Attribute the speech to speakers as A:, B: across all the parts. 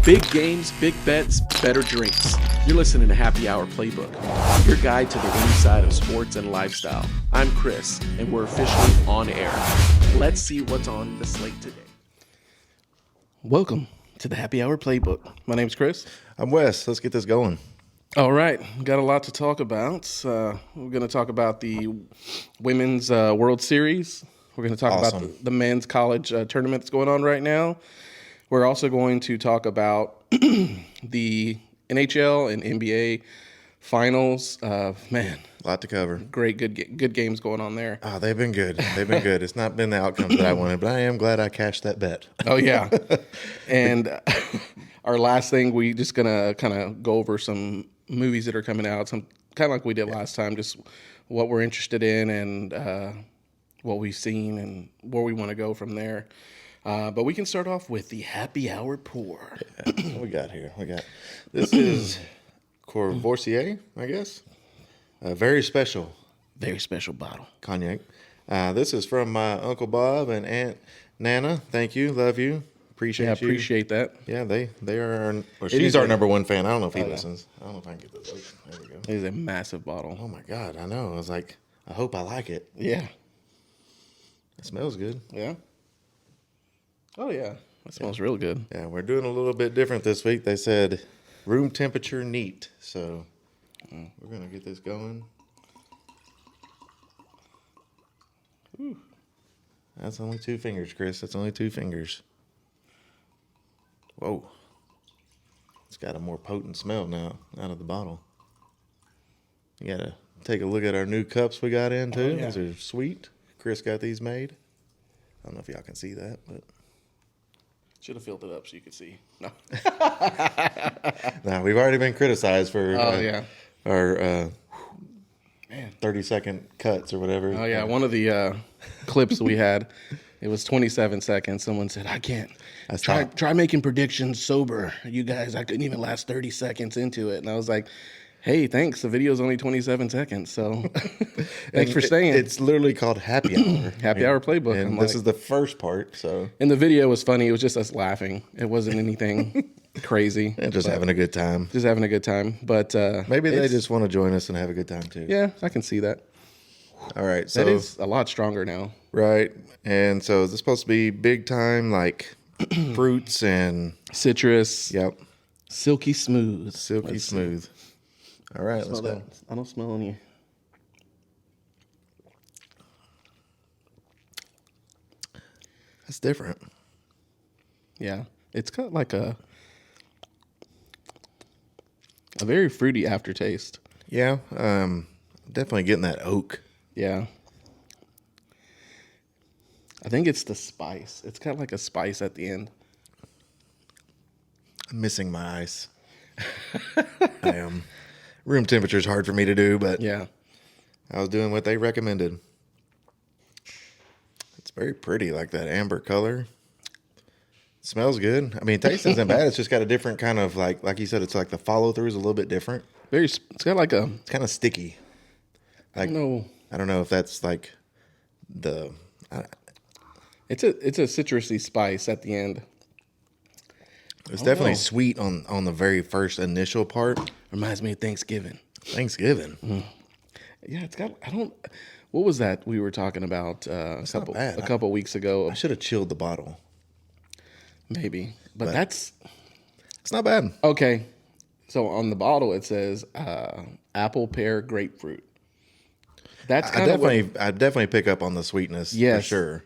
A: Big games, big bets, better drinks. You're listening to Happy Hour Playbook, your guide to the inside of sports and lifestyle. I'm Chris, and we're officially on air. Let's see what's on the slate today. Welcome to the Happy Hour Playbook. My name's Chris.
B: I'm Wes. Let's get this going.
A: All right, got a lot to talk about. We're going to talk about the Women's World Series. We're going to talk about the men's college tournament that's going on right now. We're also going to talk about the NHL and NBA finals. Man,
B: a lot to cover.
A: Great, good games going on there.
B: Oh, they've been good. They've been good. It's not been the outcomes that I wanted, but I am glad I cashed that bet.
A: Oh, yeah. And our last thing, we just going to kind of go over some movies that are coming out, some kind of like we did last time, just what we're interested in and what we've seen and where we want to go from there. But we can start off with the Happy Hour pour.
B: Yeah, what we got here? This is Courvoisier, I guess. A very special
A: bottle.
B: Cognac. This is from my Uncle Bob and Aunt Nana. Thank you. Love you. Appreciate you.
A: Appreciate that.
B: Yeah, they are she's our number one fan. I don't know if he listens. I don't know if I can get this open. There we go.
A: It is a massive bottle.
B: Oh my God, I know. I was like, I hope I like it.
A: Yeah.
B: It smells good.
A: Yeah. Oh, yeah. That smells real good.
B: Yeah, we're doing a little bit different this week. They said room temperature neat. So we're going to get this going. Ooh. That's only 2 fingers, Chris. That's only 2 fingers. Whoa. It's got a more potent smell now out of the bottle. You got to take a look at our new cups we got in, too.
A: Oh, yeah.
B: These are sweet. Chris got these made. I don't know if y'all can see that, but...
A: Should have filled it up so you could see. No.
B: No, we've already been criticized for our 30-second cuts or whatever.
A: Oh, yeah. One of the clips we had, it was 27 seconds. Someone said, I can't. Try making predictions sober. You guys, I couldn't even last 30 seconds into it. And I was like, hey, thanks. The video's only 27 seconds, so thanks for staying.
B: It's literally called Happy Hour.
A: Happy Hour Playbook.
B: And this is the first part, so.
A: And the video was funny. It was just us laughing. It wasn't anything crazy.
B: And just having a good time.
A: Just having a good time. But
B: maybe they just want to join us and have a good time, too.
A: Yeah, I can see that.
B: All right. So
A: that is a lot stronger now.
B: Right. And so is this supposed to be big time, like fruits and.
A: Citrus.
B: Yep.
A: Silky smooth.
B: Silky smooth. All right, let's go.
A: I don't smell any.
B: That's different.
A: Yeah, it's got like a very fruity aftertaste.
B: Yeah, definitely getting that oak.
A: Yeah. I think it's the spice. It's got like a spice at the end.
B: I'm missing my ice. I am. Room temperature is hard for me to do, but
A: yeah,
B: I was doing what they recommended. It's very pretty, like that amber color. It smells good. I mean, taste isn't bad. It's just got a different kind of like you said. It's like the follow through is a little bit different.
A: It's got like a.
B: It's kind of sticky. Like, I don't know if that's like the.
A: It's a citrusy spice at the end.
B: It's definitely sweet on the very first initial part.
A: Reminds me of Thanksgiving.
B: Yeah,
A: it's got. What was that we were talking about a couple weeks ago?
B: I should have chilled the bottle.
A: Maybe, but
B: it's not bad.
A: Okay, so on the bottle it says apple, pear, grapefruit. That's
B: I definitely pick up on the sweetness. Yes. For sure.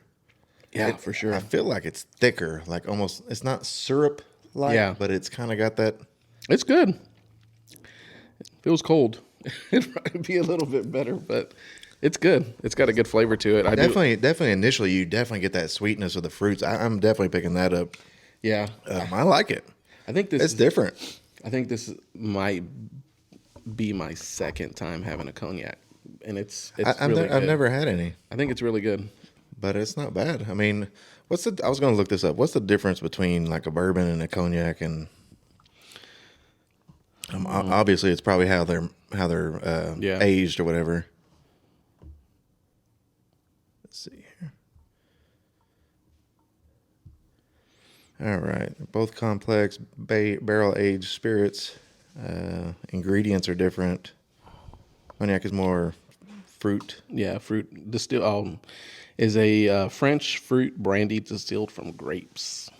A: Yeah, for sure.
B: I feel like it's thicker, like almost. It's not syrup. But it's kind of got that.
A: It's good. If it was cold, it'd probably be a little bit better, but it's good. It's got a good flavor to it.
B: Definitely initially, you definitely get that sweetness of the fruits. I'm definitely picking that up.
A: Yeah.
B: I like it.
A: I think
B: it's different.
A: I think this might be my second time having a cognac, and I've
B: never had any.
A: I think it's really good.
B: But it's not bad. I mean, I was going to look this up. What's the difference between like a bourbon and a cognac? And obviously, it's probably how they're aged or whatever. Let's see here. All right. Both complex barrel-aged spirits. Ingredients are different. Cognac is more fruit.
A: Yeah, fruit distill is a French fruit brandy distilled from grapes.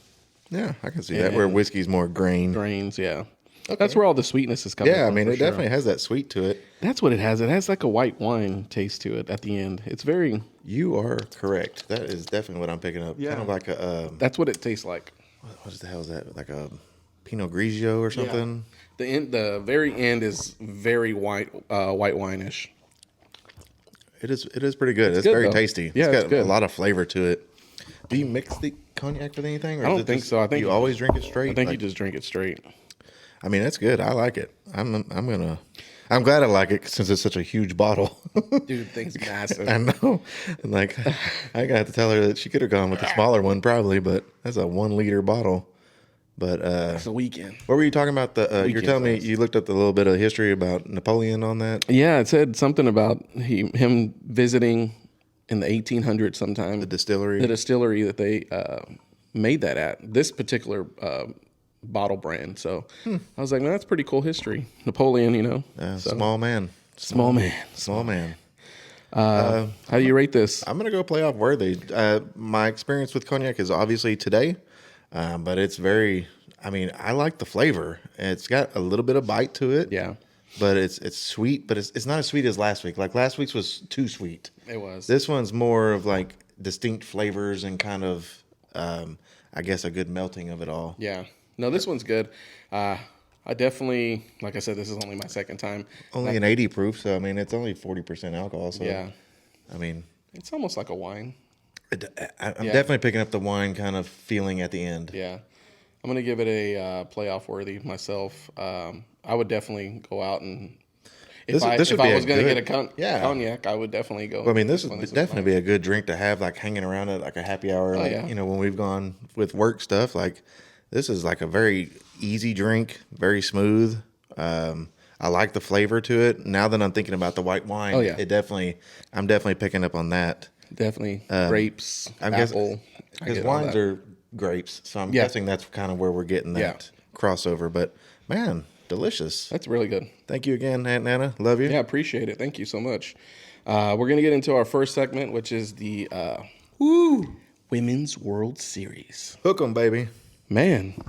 B: Yeah, I can see that. Where whiskey's more grain.
A: Grains, yeah. Okay. That's where all the sweetness is coming from.
B: Yeah, I mean, it definitely has that sweet to it.
A: That's what it has. It has like a white wine taste to it at the end. It's very...
B: You are correct. That is definitely what I'm picking up. Yeah. Kind of like a...
A: That's what it tastes like.
B: What the hell is that? Like a Pinot Grigio or something?
A: Yeah. The very end is very white wine-ish.
B: It is pretty good. It's
A: good,
B: very
A: though.
B: tasty.
A: Yeah,
B: it's got a lot of flavor to it. Do you mix the cognac with anything? Or
A: I don't think so. I think
B: you always drink it straight.
A: I think you just drink it straight.
B: I mean, that's good. I like it. I'm glad I like it since it's such a huge bottle.
A: Dude, thing's massive.
B: I know. And like, I got to tell her that she could have gone with the smaller one probably, but that's a 1 liter bottle. But
A: it's a weekend.
B: What were you talking about? You're telling me you looked up a little bit of history about Napoleon on that?
A: Yeah, it said something about him visiting in the 1800s sometime.
B: The distillery
A: that they made that at. This particular bottle brand. So I was like, man, that's pretty cool history. Napoleon, you know.
B: Small man.
A: Small man. How do you rate this?
B: I'm going to go playoff worthy. My experience with cognac is obviously today. But it's very, I mean, I like the flavor. It's got a little bit of bite to it.
A: Yeah.
B: But it's sweet, but it's not as sweet as last week. Like last week's was too sweet.
A: It was.
B: This one's more of like distinct flavors and kind of, I guess, a good melting of it all.
A: Yeah. No, this one's good. I definitely, like I said, this is only my second time.
B: Only an 80 proof, so I mean, it's only 40% alcohol. So,
A: yeah.
B: I mean,
A: it's almost like a wine.
B: I'm definitely picking up the wine kind of feeling at the end.
A: Yeah. I'm going to give it a playoff worthy myself. I would definitely go out and if I was going to get a cognac, I would definitely go.
B: Well, I mean, this would definitely be a good drink to have like hanging around at like a happy hour. You know, when we've gone with work stuff, like this is like a very easy drink, very smooth. I like the flavor to it. Now that I'm thinking about the white wine, I'm definitely picking up on that.
A: Definitely grapes, apple.
B: Because wines are grapes, so I'm guessing that's kind of where we're getting that crossover. But man, delicious.
A: That's really good.
B: Thank you again, Aunt Nana. Love you.
A: Yeah, appreciate it. Thank you so much. We're gonna get into our first segment, which is the Women's World Series.
B: Hook 'em, baby.
A: Man,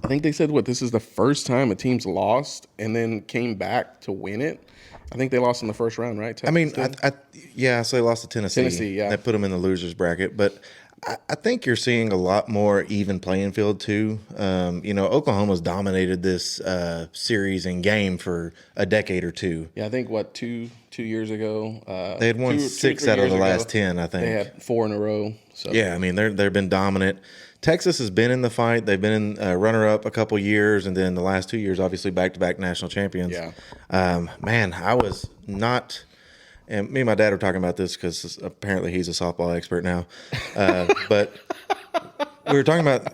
A: I think they said this is the first time a team's lost and then came back to win it. I think they lost in the first round, right?
B: Texas, I mean, so they lost to Tennessee. Yeah. That put them in the losers bracket. But I think you're seeing a lot more even playing field, too. You know, Oklahoma's dominated this series and game for a decade or two.
A: Yeah, I think, 2 years ago?
B: They had won 6 out of the last 10, I think.
A: They had 4 in a row. So.
B: Yeah, I mean, they've been dominant. Texas has been in the fight. They've been in runner-up a couple years, and then the last 2 years, obviously, back-to-back national champions.
A: Yeah.
B: Man, I was not – and me and my dad were talking about this because apparently he's a softball expert now. But we were talking about,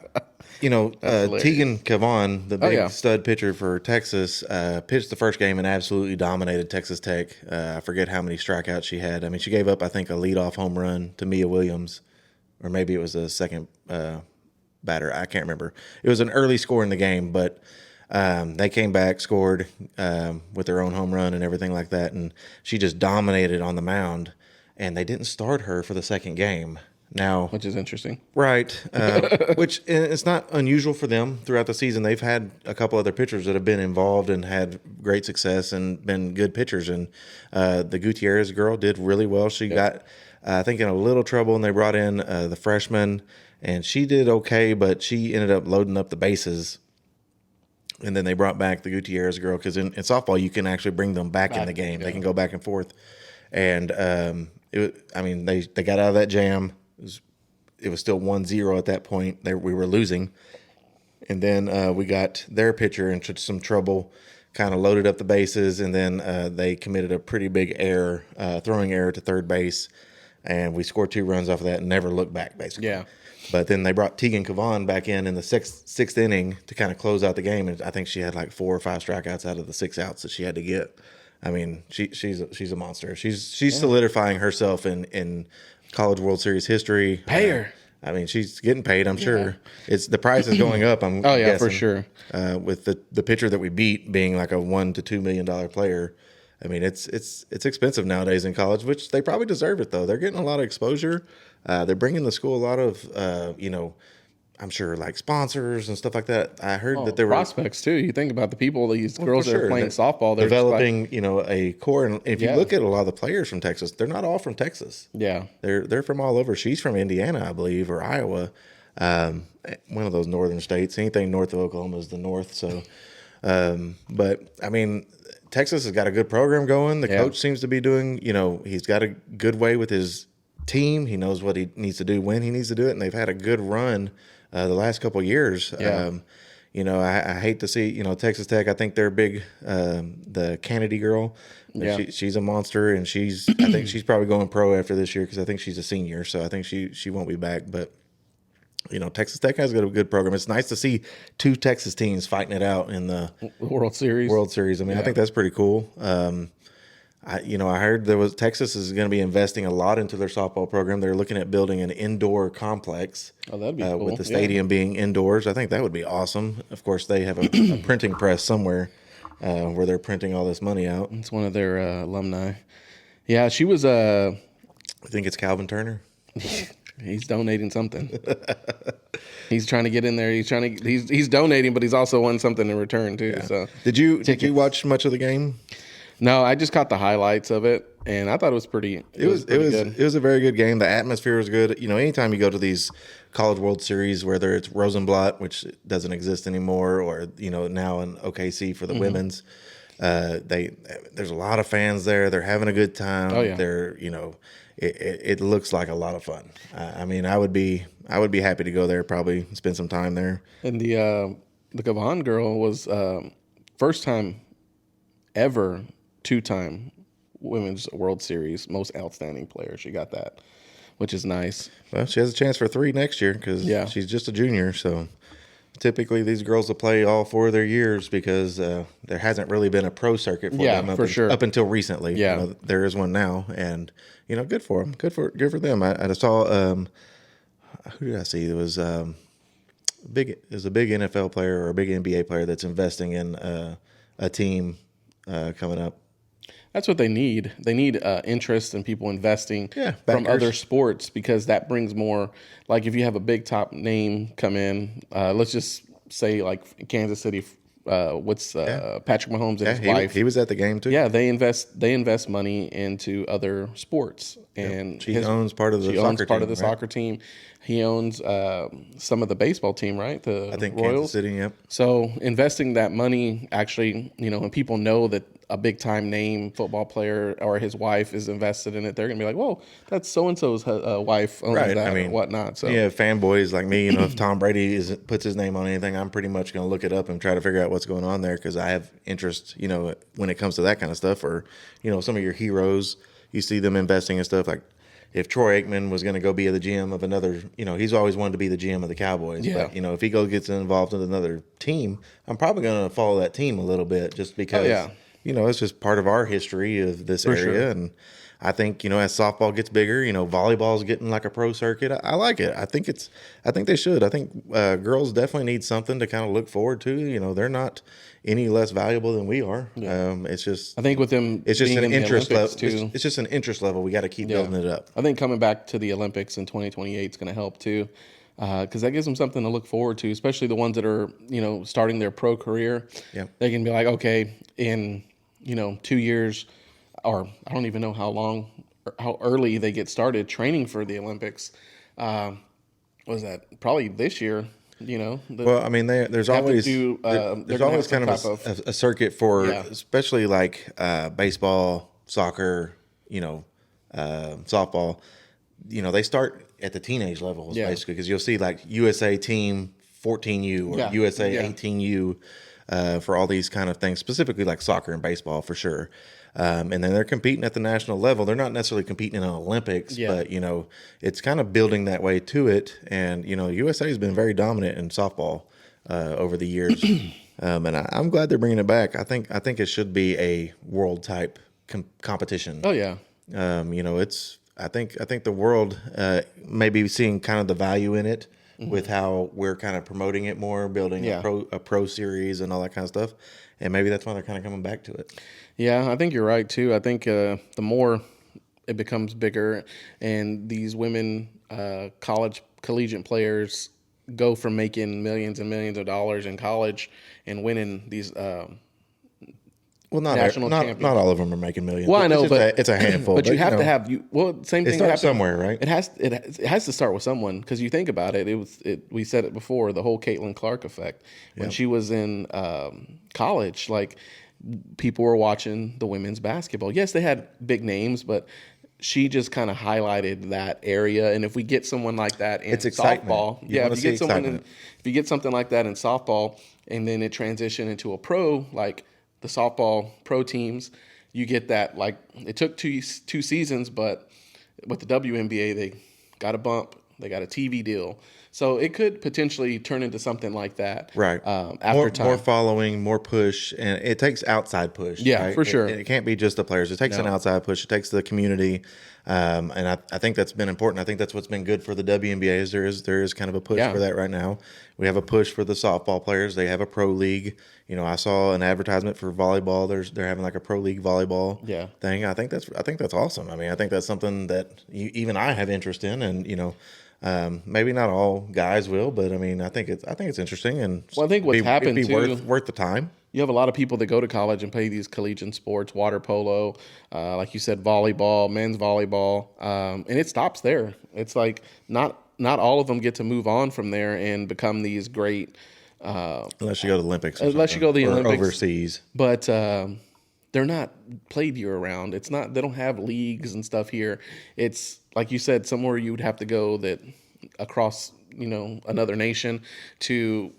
B: you know, Tegan Cavan, the big stud pitcher for Texas, pitched the first game and absolutely dominated Texas Tech. I forget how many strikeouts she had. I mean, she gave up, I think, a leadoff home run to Mia Williams, or maybe it was a second batter. I can't remember. It was an early score in the game, but they came back, scored with their own home run and everything like that, and she just dominated on the mound, and they didn't start her for the second game. Now,
A: which is interesting.
B: Right, which it's not unusual for them throughout the season. They've had a couple other pitchers that have been involved and had great success and been good pitchers, and the Gutierrez girl did really well. She got, I think, in a little trouble, and they brought in the freshman, and she did okay, but she ended up loading up the bases. And then they brought back the Gutierrez girl because in softball you can actually bring them back in the game. Yeah. They can go back and forth, and they got out of that jam. It was still 1-0 at that point. We were losing, and then we got their pitcher into some trouble, kind of loaded up the bases, and then they committed a pretty big error, throwing error to third base, and we scored 2 runs off of that and never looked back basically.
A: Yeah.
B: But then they brought Tegan Cavan back in the sixth inning to kind of close out the game, and I think she had like 4 or 5 strikeouts out of the 6 outs that she had to get. I mean, she's a monster. She's solidifying herself in College World Series history.
A: Pay her.
B: I mean, she's getting paid. I'm sure it's the price is going up. I'm guessing,
A: for sure.
B: With the pitcher that we beat being like a $1 to $2 million player. I mean, it's expensive nowadays in college, which they probably deserve it though. They're getting a lot of exposure. They're bringing the school a lot of I'm sure like sponsors and stuff like that. I heard that there were
A: prospects too. You think about the people, these girls that are playing softball, they're
B: developing, a core. And if you look at a lot of the players from Texas, they're not all from Texas.
A: Yeah,
B: they're from all over. She's from Indiana, I believe, or Iowa, one of those northern states. Anything north of Oklahoma is the north. So, but I mean, Texas has got a good program going. The coach seems to be doing. He's got a good way with his team. He knows what he needs to do when he needs to do it, and they've had a good run. The last couple of years, I hate to see, Texas Tech. I think they're big. The Kennedy girl, she's a monster, and I think she's probably going pro after this year because I think she's a senior, so I think she won't be back. But Texas Tech has got a good program. It's nice to see two Texas teams fighting it out in the
A: World Series.
B: I mean, I think that's pretty cool. I heard Texas is going to be investing a lot into their softball program. They're looking at building an indoor complex.
A: Oh, that'd be cool.
B: With the stadium being indoors. I think that would be awesome. Of course, they have a printing press somewhere where they're printing all this money out.
A: It's one of their alumni. Yeah, she was.
B: I think it's Calvin Turner.
A: He's donating something. He's trying to get in there. He's donating, but he's also won something in return too. Yeah. So
B: did you watch much of the game?
A: No, I just caught the highlights of it, and I thought it was pretty. It was good.
B: It was a very good game. The atmosphere was good. Anytime you go to these College World Series, whether it's Rosenblatt, which doesn't exist anymore, or now in OKC for the women's, there's a lot of fans there. They're having a good time.
A: Oh yeah.
B: They're it looks like a lot of fun. I mean, I would be happy to go there, probably spend some time there.
A: And the Gavon girl was first time ever. 2-time Women's World Series most outstanding player. She got that, which is nice.
B: Well, she has a chance for 3 next year because she's just a junior. So typically these girls will play all 4 of their years because there hasn't really been a pro circuit for them up until recently.
A: Yeah,
B: there is one now, and good for them. Good for them. I saw who did I see? It was a big NFL player or a big NBA player that's investing in a team coming up.
A: That's what they need. They need interest in people investing from
B: backers.
A: Other sports because that brings more. Like if you have a big top name come in, let's just say like Kansas City. Patrick Mahomes and his wife?
B: He was at the game too.
A: Yeah, they invest money into other sports, and
B: she owns part of the
A: soccer team. He owns some of the baseball team, right? I think Royals.
B: Kansas City. Yep.
A: So investing that money, actually, when people know that a big time name football player or his wife is invested in it, they're gonna be like, "Whoa, that's so and so's wife owns that," or whatnot. So
B: fanboys like me, if Tom Brady puts his name on anything, I'm pretty much gonna look it up and try to figure out what's going on there because I have interest, when it comes to that kind of stuff. Or some of your heroes, you see them investing in stuff like. If Troy Aikman was going to go be the GM of another, he's always wanted to be the GM of the Cowboys.
A: Yeah.
B: But, if he gets involved in another team, I'm probably going to follow that team a little bit just because, it's just part of our history of this area. Sure. And I think, as softball gets bigger, volleyball's getting like a pro circuit. I like it. I think they should. I think girls definitely need something to kind of look forward to. They're not any less valuable than we are. Yeah. It's just,
A: I think with them,
B: it's just an interest level. It's just an interest level. We got to keep building it up.
A: I think coming back to the Olympics in 2028 is going to help too, because that gives them something to look forward to, especially the ones that are starting their pro career. Yeah, they can be like, okay, in 2 years, or I don't even know how early they get started training for the Olympics. Was that probably this year?
B: Well, I mean, there's always kind of a circuit for, especially like baseball, soccer, softball. They start at the teenage levels basically because you'll see like USA Team 14U or USA 18U for all these kind of things, specifically like soccer and baseball for sure. And then they're competing at the national level. They're not necessarily competing in an Olympics, but, it's kind of building that way to it. And, USA has been very dominant in softball over the years. And I'm glad they're bringing it back. I think it should be a world type competition.
A: Oh, yeah.
B: I think the world may be seeing kind of the value in it with how we're kind of promoting it more, building a pro series and all that kind of stuff. And maybe that's why they're kind of coming back to it.
A: Yeah, I think you're right too. I think the more it becomes bigger and these women collegiate players go from making millions and millions of dollars in college and winning these national champions.
B: Not all of them are making millions.
A: Well, I know, but
B: it's a handful.
A: But you have to have same thing.
B: It starts somewhere, right?
A: It has to start with someone, because you think about it. We said it before, the whole Caitlin Clark effect. When she was in college, like, people were watching the women's basketball. Yes, they had big names, but she just kind of highlighted that area. And if we get someone like that in softball, if you get something like that in softball, and then it transition into a pro, like the softball pro teams, you get that. Like, it took two seasons, but with the WNBA, they got a bump. They got a TV deal. So it could potentially turn into something like that.
B: Right.
A: After time.
B: More following, more push, and it takes outside push.
A: Yeah,
B: right?
A: For sure.
B: It can't be just the players. It takes an outside push. It takes the community. And I think that's been important. I think that's what's been good for the WNBA is there is kind of a push for that right now. We have a push for the softball players. They have a pro league. I saw an advertisement for volleyball. They're having like a pro league volleyball thing. I think that's awesome. I mean, I think that's something that even I have interest in, and maybe not all guys will, but I mean, I think it's interesting, and
A: I think what's happened
B: it'd be
A: too,
B: worth the time.
A: You have a lot of people that go to college and play these collegiate sports, water polo, like you said, volleyball, men's volleyball, and it stops there. It's like not all of them get to move on from there and become these great.
B: Unless you go to the Olympics.
A: Unless you go to the Olympics
B: overseas,
A: but they're not played year round. It's not. They don't have leagues and stuff here. It's like you said, somewhere you would have to go that across another nation to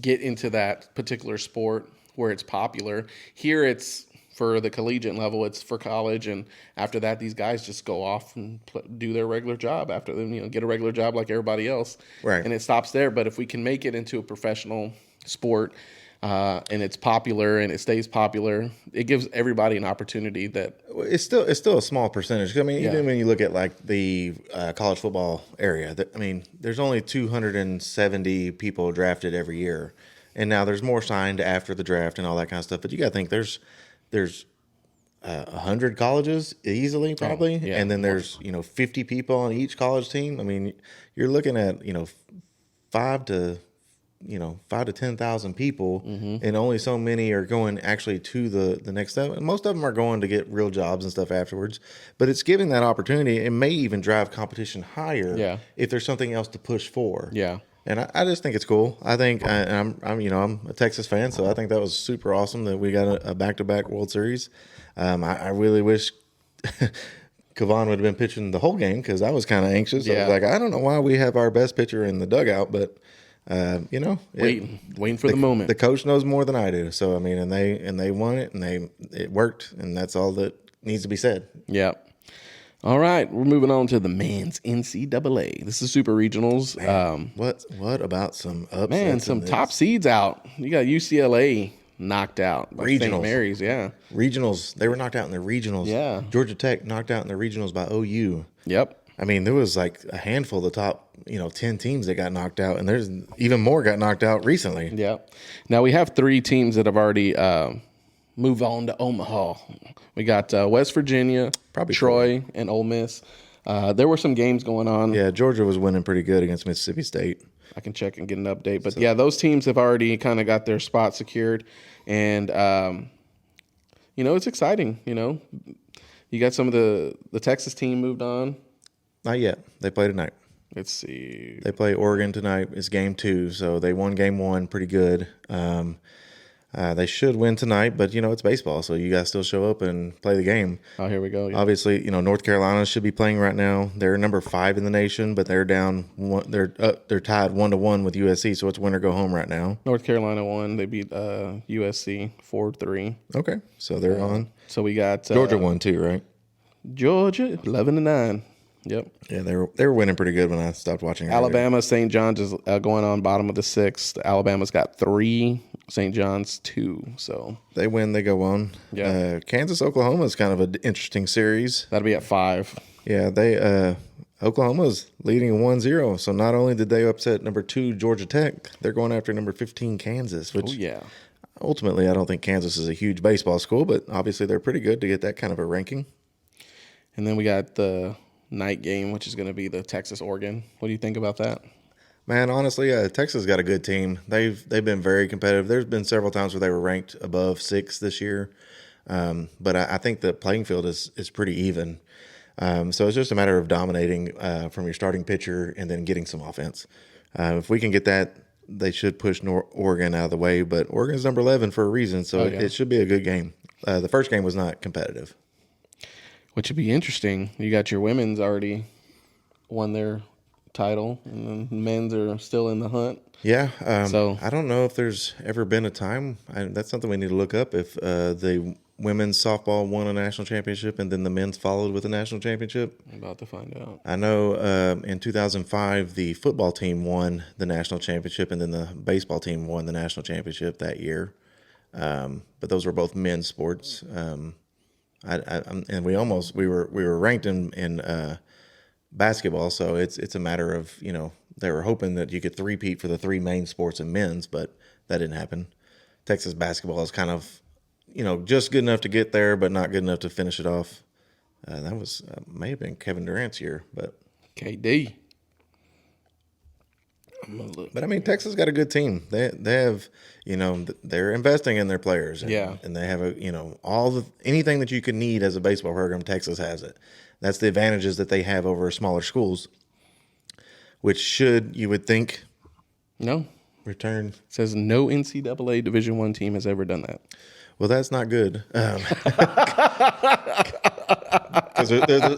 A: get into that particular sport where it's popular. Here it's for the collegiate level, it's for college, and after that these guys just go off and do their regular job after them, get a regular job like everybody else.
B: Right.
A: And it stops there. But if we can make it into a professional sport, and it's popular and it stays popular, it gives everybody an opportunity. That
B: it's still a small percentage. I mean, even when you look at like the college football area, there's only 270 people drafted every year, and now there's more signed after the draft and all that kind of stuff. But you got to think there's 100 colleges easily, probably, and then there's 50 people on each college team. I mean, you're looking at 5 to 10,000 people, and only so many are going actually to the next step. And most of them are going to get real jobs and stuff afterwards. But it's giving that opportunity. It may even drive competition higher if there's something else to push for.
A: Yeah.
B: And I just think it's cool. I think I'm a Texas fan, so I think that was super awesome that we got a back-to-back World Series. I really wish Kevon would have been pitching the whole game, because I was kind of anxious. I was like, I don't know why we have our best pitcher in the dugout, but
A: waiting for the moment.
B: The coach knows more than I do. So I mean, and they won it, and it worked, and that's all that needs to be said.
A: Yeah. All right, we're moving on to the men's NCAA. This is Super Regionals.
B: Man, what about some upsets?
A: Man, some top seeds out. You got UCLA knocked out by St. Mary's. Yeah.
B: Regionals. They were knocked out in the regionals.
A: Yeah.
B: Georgia Tech knocked out in the regionals by OU.
A: Yep.
B: I mean, there was like a handful of the top, 10 teams that got knocked out, and there's even more got knocked out recently.
A: Yeah. Now we have 3 teams that have already moved on to Omaha. We got West Virginia, Troy, and Ole Miss. There were some games going on.
B: Yeah, Georgia was winning pretty good against Mississippi State.
A: I can check and get an update. But, those teams have already kind of got their spot secured. And, it's exciting, You got some of the Texas team moved on.
B: Not yet. They play tonight.
A: Let's see.
B: They play Oregon tonight. It's game 2, so they won game 1 pretty good. They should win tonight, but, it's baseball, so you guys still show up and play the game.
A: Oh, here we go. Yeah.
B: Obviously, North Carolina should be playing right now. They're number 5 in the nation, but they're down. They're tied 1-1 with USC, so it's win or go home right now.
A: North Carolina won. They beat USC 4-3.
B: Okay, so they're on.
A: So we got
B: Georgia won too, right?
A: Georgia 11-9. Yep.
B: Yeah, they were winning pretty good when I stopped watching.
A: Alabama, St. John's is going on bottom of the 6th. Alabama's got 3 St. John's 2. So
B: they win, they go on.
A: Yeah.
B: Kansas, Oklahoma is kind of an interesting series.
A: That'll be at 5.
B: Yeah, they Oklahoma's leading 1-0. So not only did they upset number 2 Georgia Tech, they're going after number 15 Kansas. Which ultimately, I don't think Kansas is a huge baseball school, but obviously they're pretty good to get that kind of a ranking.
A: And then we got the night game, which is going to be the Texas-Oregon. What do you think about that?
B: Man, honestly, Texas got a good team. They've been very competitive. There's been several times where they were ranked above 6 this year, but I think the playing field is pretty even. So it's just a matter of dominating from your starting pitcher and then getting some offense. If we can get that, they should push Oregon out of the way. But Oregon's number 11 for a reason, so it should be a good game. The first game was not competitive.
A: Which would be interesting. You got your women's already won their title, and then men's are still in the hunt.
B: Yeah.
A: So
B: I don't know if there's ever been a time. That's something we need to look up. If the women's softball won a national championship and then the men's followed with a national championship.
A: I'm about to find out.
B: I know in 2005 the football team won the national championship and then the baseball team won the national championship that year. But those were both men's sports. And we were ranked in basketball, so it's a matter of, they were hoping that you could three-peat for the 3 main sports in men's, but that didn't happen. Texas basketball is kind of, just good enough to get there, but not good enough to finish it off. That was may have been Kevin Durant's year, but
A: KD.
B: But I mean, Texas got a good team. They have, they're investing in their players. And, and they have anything that you could need as a baseball program. Texas has it. That's the advantages that they have over smaller schools, which you would think, return.
A: It says no NCAA Division I team has ever done that.
B: Well, that's not good. Because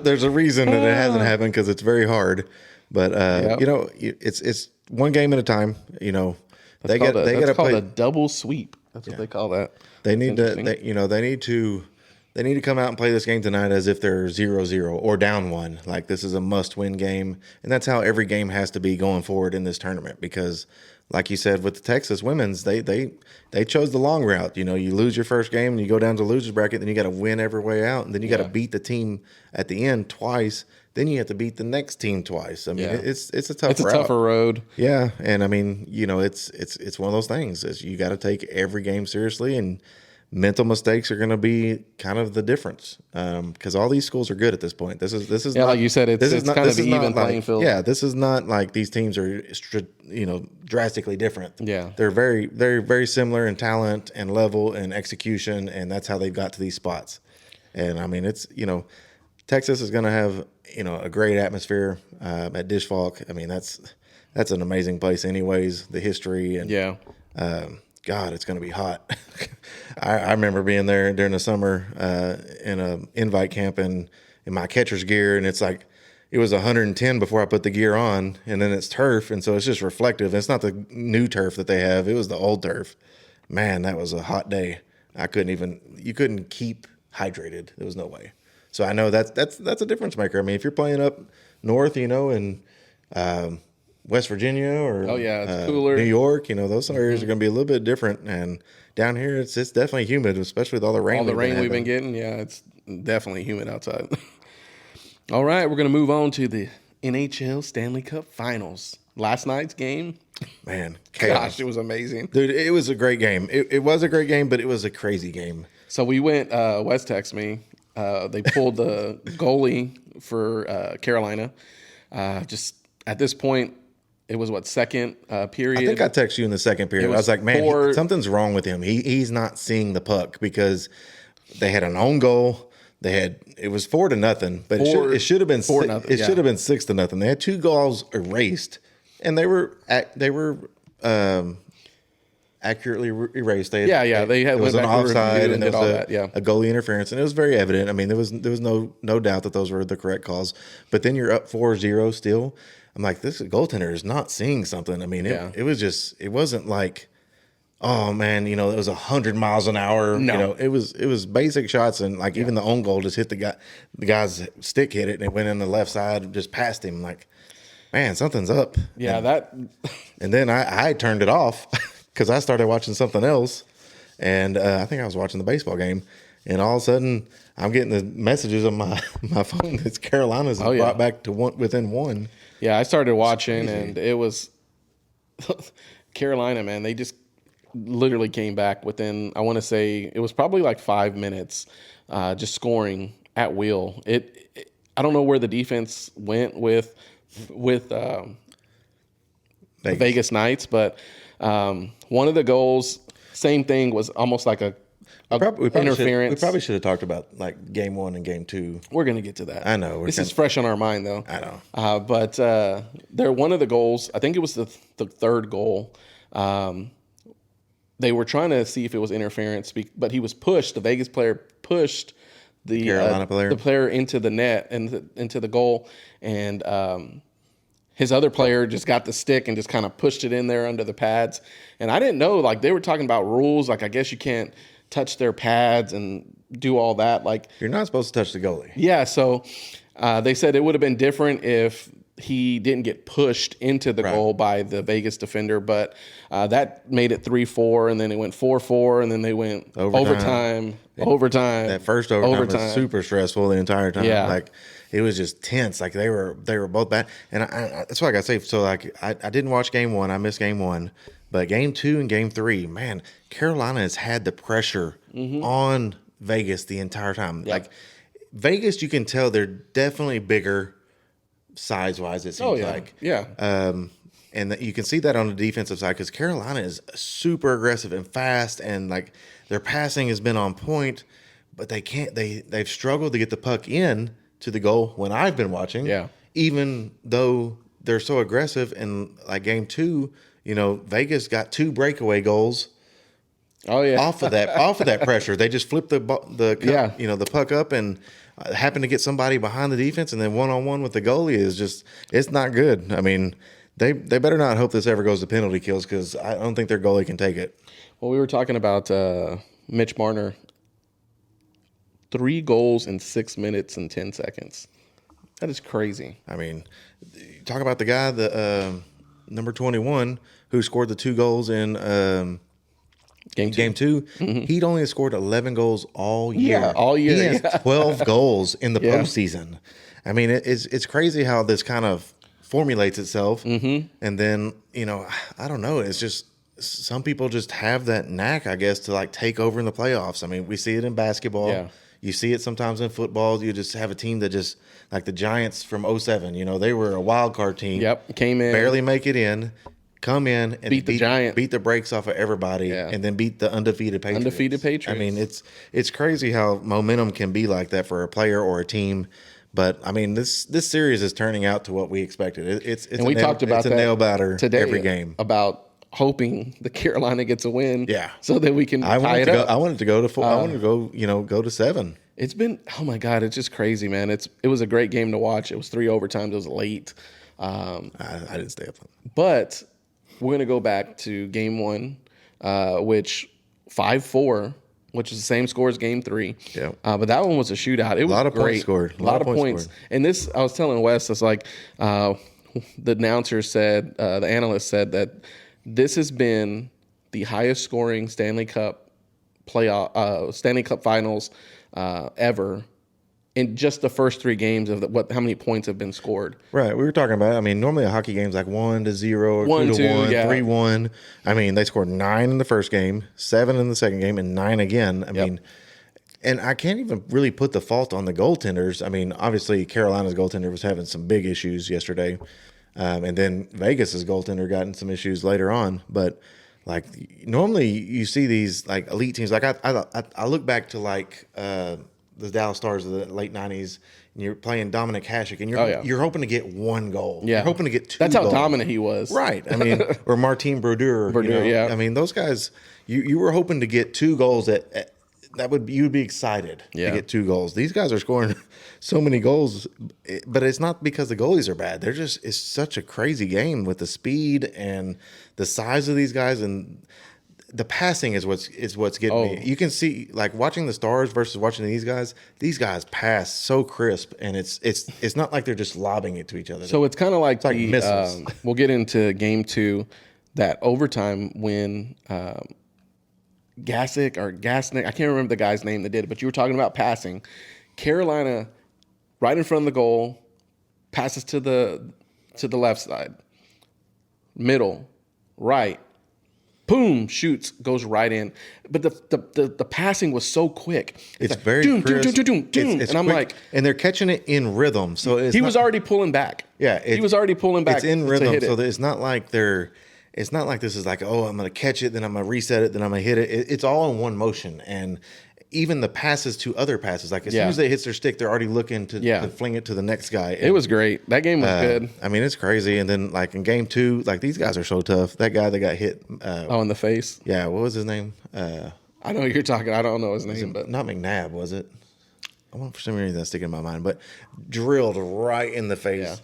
B: there's a reason that it hasn't happened, because it's very hard. But it's one game at a time. They got to play
A: a double sweep. That's what they call that.
B: They need to come out and play this game tonight as if they're 0-0 or down 1. Like, this is a must-win game, and that's how every game has to be going forward in this tournament. Because, like you said, with the Texas women's, they chose the long route. You lose your first game and you go down to losers bracket, then you got to win every way out, and then you got to beat the team at the end twice. Then you have to beat the next team twice. I mean, it's a tough route.
A: It's a tougher road.
B: Yeah, and I mean, it's one of those things. Is you got to take every game seriously, and mental mistakes are going to be kind of the difference, because all these schools are good at this point. This is not,
A: like you said, it's kind of an even playing field.
B: Yeah, this is not like these teams are drastically different.
A: Yeah,
B: they're very, very, very similar in talent and level and execution, and that's how they've got to these spots. And I mean, it's Texas is going to have a great atmosphere at Dish Falk. I mean, that's an amazing place, anyways. The history and God, it's going to be hot. I remember being there during the summer in an invite camp in my catcher's gear, and it's like it was 110 before I put the gear on, and then it's turf, and so it's just reflective. It's not the new turf that they have; it was the old turf. Man, that was a hot day. You couldn't keep hydrated. There was no way. So I know that's a difference maker. I mean, if you're playing up north, in West Virginia or
A: it's cooler.
B: New York, those areas are going to be a little bit different. And down here, it's definitely humid, especially with all the rain.
A: We've been getting. Yeah, it's definitely humid outside. All right, we're going to move on to the NHL Stanley Cup Finals. Last night's game,
B: man, chaos.
A: Gosh, it was amazing,
B: dude. It was a great game. It was a great game, but it was a crazy game.
A: So we went. Wes texted me. They pulled the goalie for Carolina. Just at this point, it was second period.
B: I think I texted you in the second period. I was like, man, something's wrong with him. He's not seeing the puck, because they had an own goal. It was 4-0, but it should have been 4-0. It should have been 6-0. They had 2 goals erased, and they were accurately erased. They had it was an offside, and there was a goalie interference, and it was very evident. I mean, there was no doubt that those were the correct calls. But then you're up 4-0 still. I'm like, this goaltender is not seeing something. I mean, it wasn't like, oh man, it was 100 miles an hour.
A: No.
B: It was basic shots, and like even the own goal just hit the guy's stick hit it, and it went in the left side, just past him. Like, man, something's up.
A: Yeah,
B: and then I turned it off. because I started watching something else, and I think I was watching the baseball game, and all of a sudden I'm getting the messages on my phone that Carolina's brought back to within one.
A: Yeah, I started watching, and it was Carolina, man. They just literally came back within, I want to say, it was probably like 5 minutes, just scoring at will. I don't know where the defense went with the Vegas Knights, but one of the goals, same thing, was almost like a interference.
B: We probably should have talked about like game 1 and game 2.
A: We're going to get to that.
B: I know.
A: This is fresh on our mind, though.
B: I know.
A: But one of the goals, I think it was the third goal, they were trying to see if it was interference, but he was pushed. The Vegas player pushed the
B: Carolina player.
A: The player into the net and into the goal, and his other player just got the stick and just kind of pushed it in there under the pads. And I didn't know, like, they were talking about rules, like I guess you can't touch their pads and do all that. Like,
B: you're not supposed to touch the goalie.
A: Yeah, so they said it would have been different if he didn't get pushed into the goal by the Vegas defender, but that made it 3-4, and then it went 4-4, and then they went overtime.
B: That first overtime was super stressful the entire time.
A: Yeah.
B: Like, it was just tense. Like, they were both bad. And I that's what I got to say. So, like, I didn't watch game 1. I missed game 1. But game 2 and game 3, man, Carolina has had the pressure on Vegas the entire time. Yep. Like, Vegas, you can tell they're definitely bigger size-wise, it seems like.
A: Yeah.
B: And you can see that on the defensive side because Carolina is super aggressive and fast, and like their passing has been on point, but they've struggled to get the puck in to the goal when I've been watching.
A: Yeah.
B: Even though they're so aggressive, and like game 2, Vegas got 2 breakaway goals.
A: Oh yeah.
B: Off of that pressure, they just flipped the puck up and happened to get somebody behind the defense, and then 1-on-1 with the goalie is just, it's not good. I mean, they better not hope this ever goes to penalty kills because I don't think their goalie can take it.
A: Well, we were talking about Mitch Marner, 3 goals in 6 minutes and 10 seconds. That is crazy.
B: I mean, talk about the guy, the number 21, who scored the 2 goals in Game 2. Mm-hmm. He'd only scored 11 goals all year.
A: Yeah, all year.
B: He has 12 goals in the postseason. I mean, it's crazy how this kind of formulates itself. Mm-hmm. And then, I don't know. It's just some people just have that knack, I guess, to like take over in the playoffs. I mean, we see it in basketball. Yeah. You see it sometimes in football. You just have a team that just, like the Giants from 2007, they were a wild card team.
A: Yep, came in.
B: Barely make it in. Come in and
A: beat
B: the brakes off of everybody, and then beat the undefeated Patriots. I mean, it's crazy how momentum can be like that for a player or a team. But I mean, this series is turning out to what we expected. It's
A: and we talked about
B: it's a nail biter
A: today
B: every game
A: about hoping the Carolina gets a win.
B: Yeah,
A: so that we can tie it up.
B: I wanted to go to 4. I wanted to go to 7.
A: It's been, oh my God, it's just crazy, man. It was a great game to watch. It was 3 overtimes. It was late.
B: I didn't stay up.
A: But we're going to go back to game 1, which 5-4, which is the same score as game 3.
B: Yeah.
A: But that one was a shootout. It was
B: a lot of
A: great.
B: Points scored.
A: A lot of points. Scored. And this, I was telling Wes, it's like the announcer said, the analyst said that this has been the highest scoring Stanley Cup Finals ever in just the first 3 games of how many points have been scored.
B: Right. We were talking about, I mean, normally a hockey game's like 1-0 or 2-1, 3-1. I mean, they scored 9 in the first game, 7 in the second game, and 9 again. I mean, and I can't even really put the fault on the goaltenders. I mean, obviously Carolina's goaltender was having some big issues yesterday. And then Vegas's goaltender got in some issues later on. But like normally you see these like elite teams. Like I look back to like the Dallas Stars of the late 90s, and you're playing Dominic Hasek, and you're hoping to get 1 goal. Yeah. You're hoping to get 2
A: That's
B: goals.
A: how dominant he was.
B: Right. I mean, or Martin Brodeur.
A: Yeah.
B: I mean, those guys, you were hoping to get 2 goals you'd be excited to get 2 goals. These guys are scoring so many goals, but it's not because the goalies are bad. It's such a crazy game with the speed and the size of these guys, and the passing is what's getting me. You can see, like, watching the Stars versus watching these guys pass so crisp, and it's not like they're just lobbing it to each other.
A: So it's kind of like
B: missiles.
A: We'll get into game 2. that overtime when Gasnick, I can't remember the guy's name that did it, but you were talking about passing. Carolina, right in front of the goal, passes to the left side, middle, right, boom, shoots, goes right in. But the passing was so quick.
B: It's
A: like,
B: very crisp. It's
A: and I'm
B: quick,
A: like,
B: and they're catching it in rhythm. So
A: he was already pulling back.
B: Yeah,
A: he was already pulling back.
B: It's in rhythm,
A: hit it.
B: so it's not like It's not like this is like, oh, I'm going to catch it, then I'm going to reset it, then I'm going to hit it. It's all in one motion, and even the passes to other passes, like as soon as it hits their stick, they're already looking to fling it to the next guy. And,
A: it was great. That game was good.
B: I mean, it's crazy. And then like in game 2, like these guys are so tough. That guy that got hit.
A: In the face.
B: Yeah, what was his name?
A: I know you're talking. I don't know his name, but
B: not McNabb, was it? I want for some reason that's sticking in my mind, but drilled right in the face. Yeah.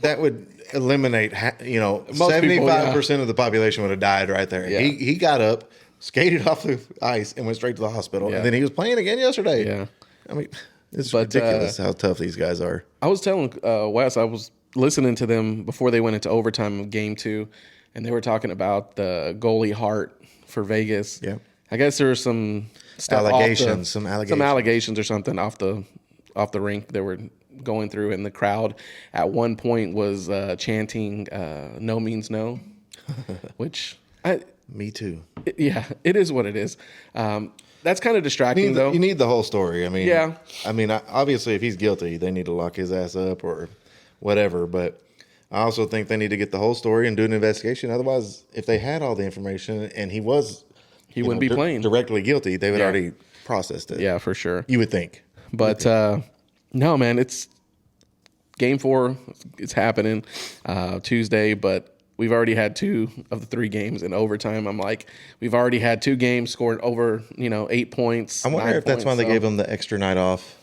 B: That would eliminate, 75% of the population would have died right there. Yeah. He got up, skated off the ice, and went straight to the hospital. Yeah. And then he was playing again yesterday.
A: Yeah.
B: I mean, it's ridiculous how tough these guys are.
A: I was telling Wes, I was listening to them before they went into overtime of game 2, and they were talking about the goalie Hart for Vegas.
B: Yeah.
A: I guess there was some stuff
B: some
A: allegations or something off the rink they were going through, and the crowd at one point was chanting "No means no," which
B: me too.
A: It is what it is. That's kind of distracting, though.
B: You need the whole story. I mean, obviously, if he's guilty, they need to lock his ass up or whatever. But I also think they need to get the whole story and do an investigation. Otherwise, if they had all the information and he wouldn't be playing directly guilty, they would already processed it.
A: Yeah, for sure.
B: You would think.
A: But no, man, it's game 4. It's happening Tuesday, but we've already had 2 of the 3 games in overtime. I'm like, we've already had 2 games scored over 8 points.
B: I wonder if that's why they gave them the extra night off.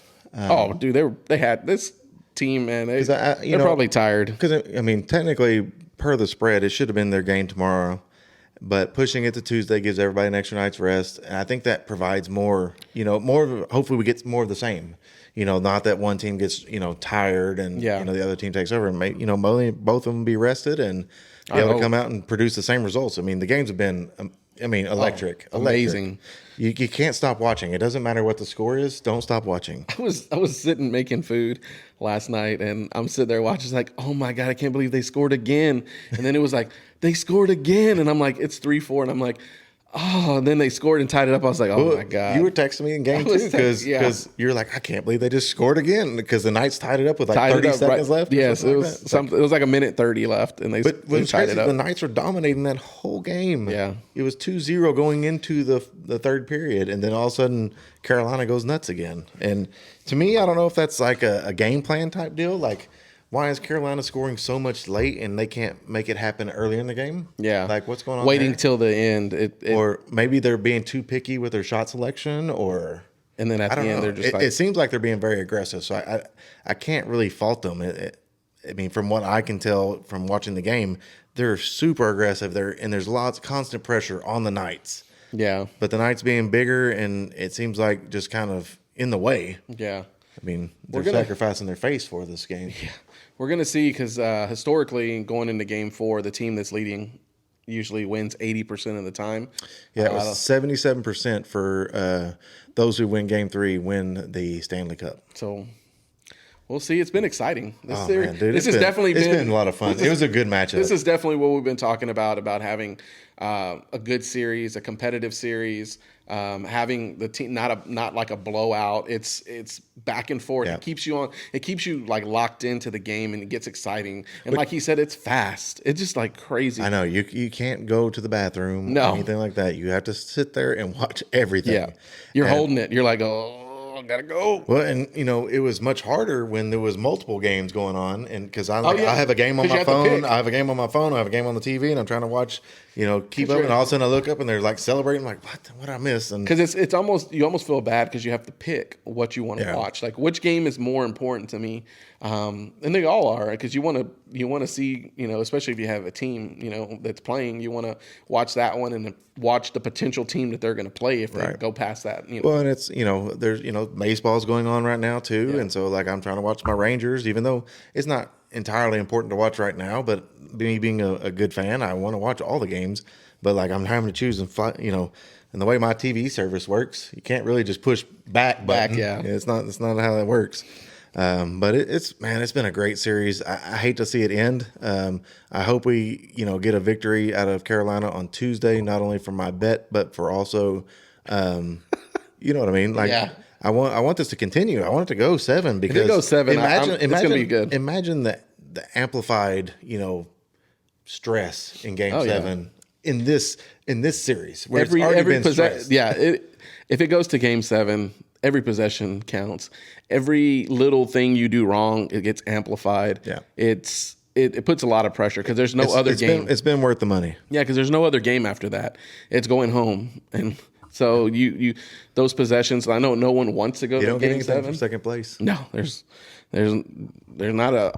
A: Dude, they had this team, man. They're probably tired.
B: Because I mean, technically, per the spread, it should have been their game tomorrow. But pushing it to Tuesday gives everybody an extra night's rest, and I think that provides more. Hopefully we get more of the same. Not that one team gets tired and the other team takes over, and both of them be rested and be able to come out and produce the same results. I mean, the games have been, electric,
A: amazing.
B: You can't stop watching. It doesn't matter what the score is. Don't stop watching.
A: I was sitting making food last night, and I'm sitting there watching. It's like, oh my God, I can't believe they scored again. And then it was like, they scored again, and I'm like, it's 3-4, and I'm like, oh, and then they scored and tied it up. I was like, oh my God.
B: You were texting me in game 2 because you're like, I can't believe they just scored again because the Knights tied it up with like 30 seconds left.
A: Yes, it was it was like a minute 30 left, and they tied it up.
B: The Knights were dominating that whole game.
A: Yeah,
B: it was 2-0 going into the third period, and then all of a sudden Carolina goes nuts again. And to me, I don't know if that's like a game plan type deal, like. Why is Carolina scoring so much late and they can't make it happen earlier in the game?
A: Yeah.
B: Like, what's going on
A: Waiting till the end.
B: Or maybe they're being too picky with their shot selection, or...
A: And then at the end, they're just
B: it seems like they're being very aggressive, so I can't really fault them. I mean, from what I can tell from watching the game, they're super aggressive. And there's constant pressure on the Knights.
A: Yeah.
B: But the Knights being bigger, and it seems like just kind of in the way.
A: Yeah.
B: I mean, they're sacrificing their face for this game.
A: Yeah. We're going to see because historically, going into game 4, the team that's leading usually wins 80% of the time.
B: Yeah, it was 77% for those who win game 3 win the Stanley Cup.
A: So we'll see. It's been exciting. This
B: has definitely been a lot of fun. It was a good matchup.
A: This is definitely what we've been talking about having a good series, a competitive series, having the team not like a blowout. It's back and forth. Yeah. It keeps you like locked into the game, and it gets exciting. And like he said, it's fast. It's just like crazy.
B: I know you can't go to the bathroom or anything like that. You have to sit there and watch everything.
A: Yeah, you're holding it. You're like, oh, gotta go.
B: Well, and it was much harder when there was multiple games going on, and because I have a game on my phone, I have a game on my phone, I have a game on the TV, and I'm trying to watch, keep up, and all of a sudden I look up and they're like celebrating, I'm like, what did I miss? And
A: because it's almost, you almost feel bad because you have to pick what you want to watch, like which game is more important to me, and they all are, because you want to see, especially if you have a team, that's playing, you want to watch that one and watch the potential team that they're going to play if they go past that.
B: Well, and it's there's baseball's going on right now too, and so like I'm trying to watch my Rangers, even though it's not entirely important to watch right now, but me being a good fan, I want to watch all the games. But like I'm having to choose and and the way my TV service works, you can't really just push back button.
A: Yeah.
B: It's not how that works. But it's been a great series. I hate to see it end. I hope we get a victory out of Carolina on Tuesday, not only for my bet, but for also, you know what I mean? Like,
A: yeah.
B: I want this to continue. I want it to go 7 because
A: if it goes 7,
B: imagine
A: it's gonna be good.
B: Imagine the amplified stress in Game 7 in this series where it's already been stressed.
A: If it goes to Game 7, every possession counts. Every little thing you do wrong, it gets amplified.
B: Yeah,
A: it puts a lot of pressure because there's no other game.
B: It's been worth the money.
A: Yeah, because there's no other game after that. It's going home, and so you those possessions. I know no one wants to go to Game 7
B: for second place.
A: No, there's not a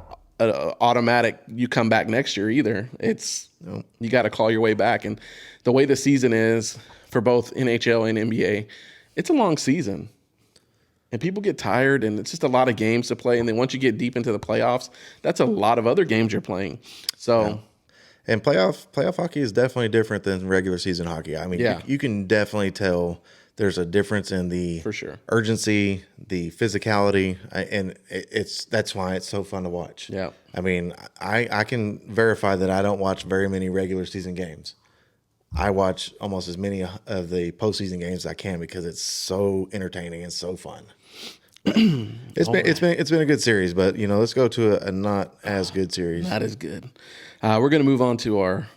A: automatic. You come back next year either. You got to claw your way back, and the way the season is for both NHL and NBA, it's a long season. And people get tired, and it's just a lot of games to play. And then once you get deep into the playoffs, that's a lot of other games you're playing. So,
B: and playoff hockey is definitely different than regular season hockey. I mean, you can definitely tell there's a difference in the
A: for sure
B: urgency, the physicality, and that's why it's so fun to watch.
A: Yeah,
B: I mean, I can verify that I don't watch very many regular season games. I watch almost as many of the postseason games as I can because it's so entertaining and so fun. It's been a good series, but let's go to a not as good series.
A: Not as good. We're going to move on to our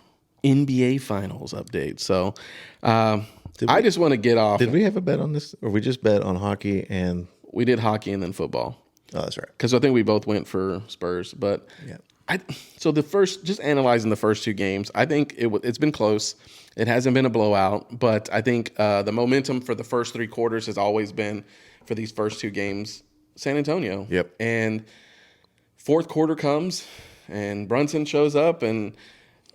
A: NBA Finals update. So I just want to get off.
B: Did we have a bet on this, or we just bet on hockey and
A: we did hockey and then football?
B: Oh, that's right.
A: Because I think we both went for Spurs, but so just analyzing the first 2 games, I think it's been close. It hasn't been a blowout, but I think the momentum for the first 3 quarters has always been for these first 2 games, San Antonio.
B: Yep.
A: And fourth quarter comes, and Brunson shows up, and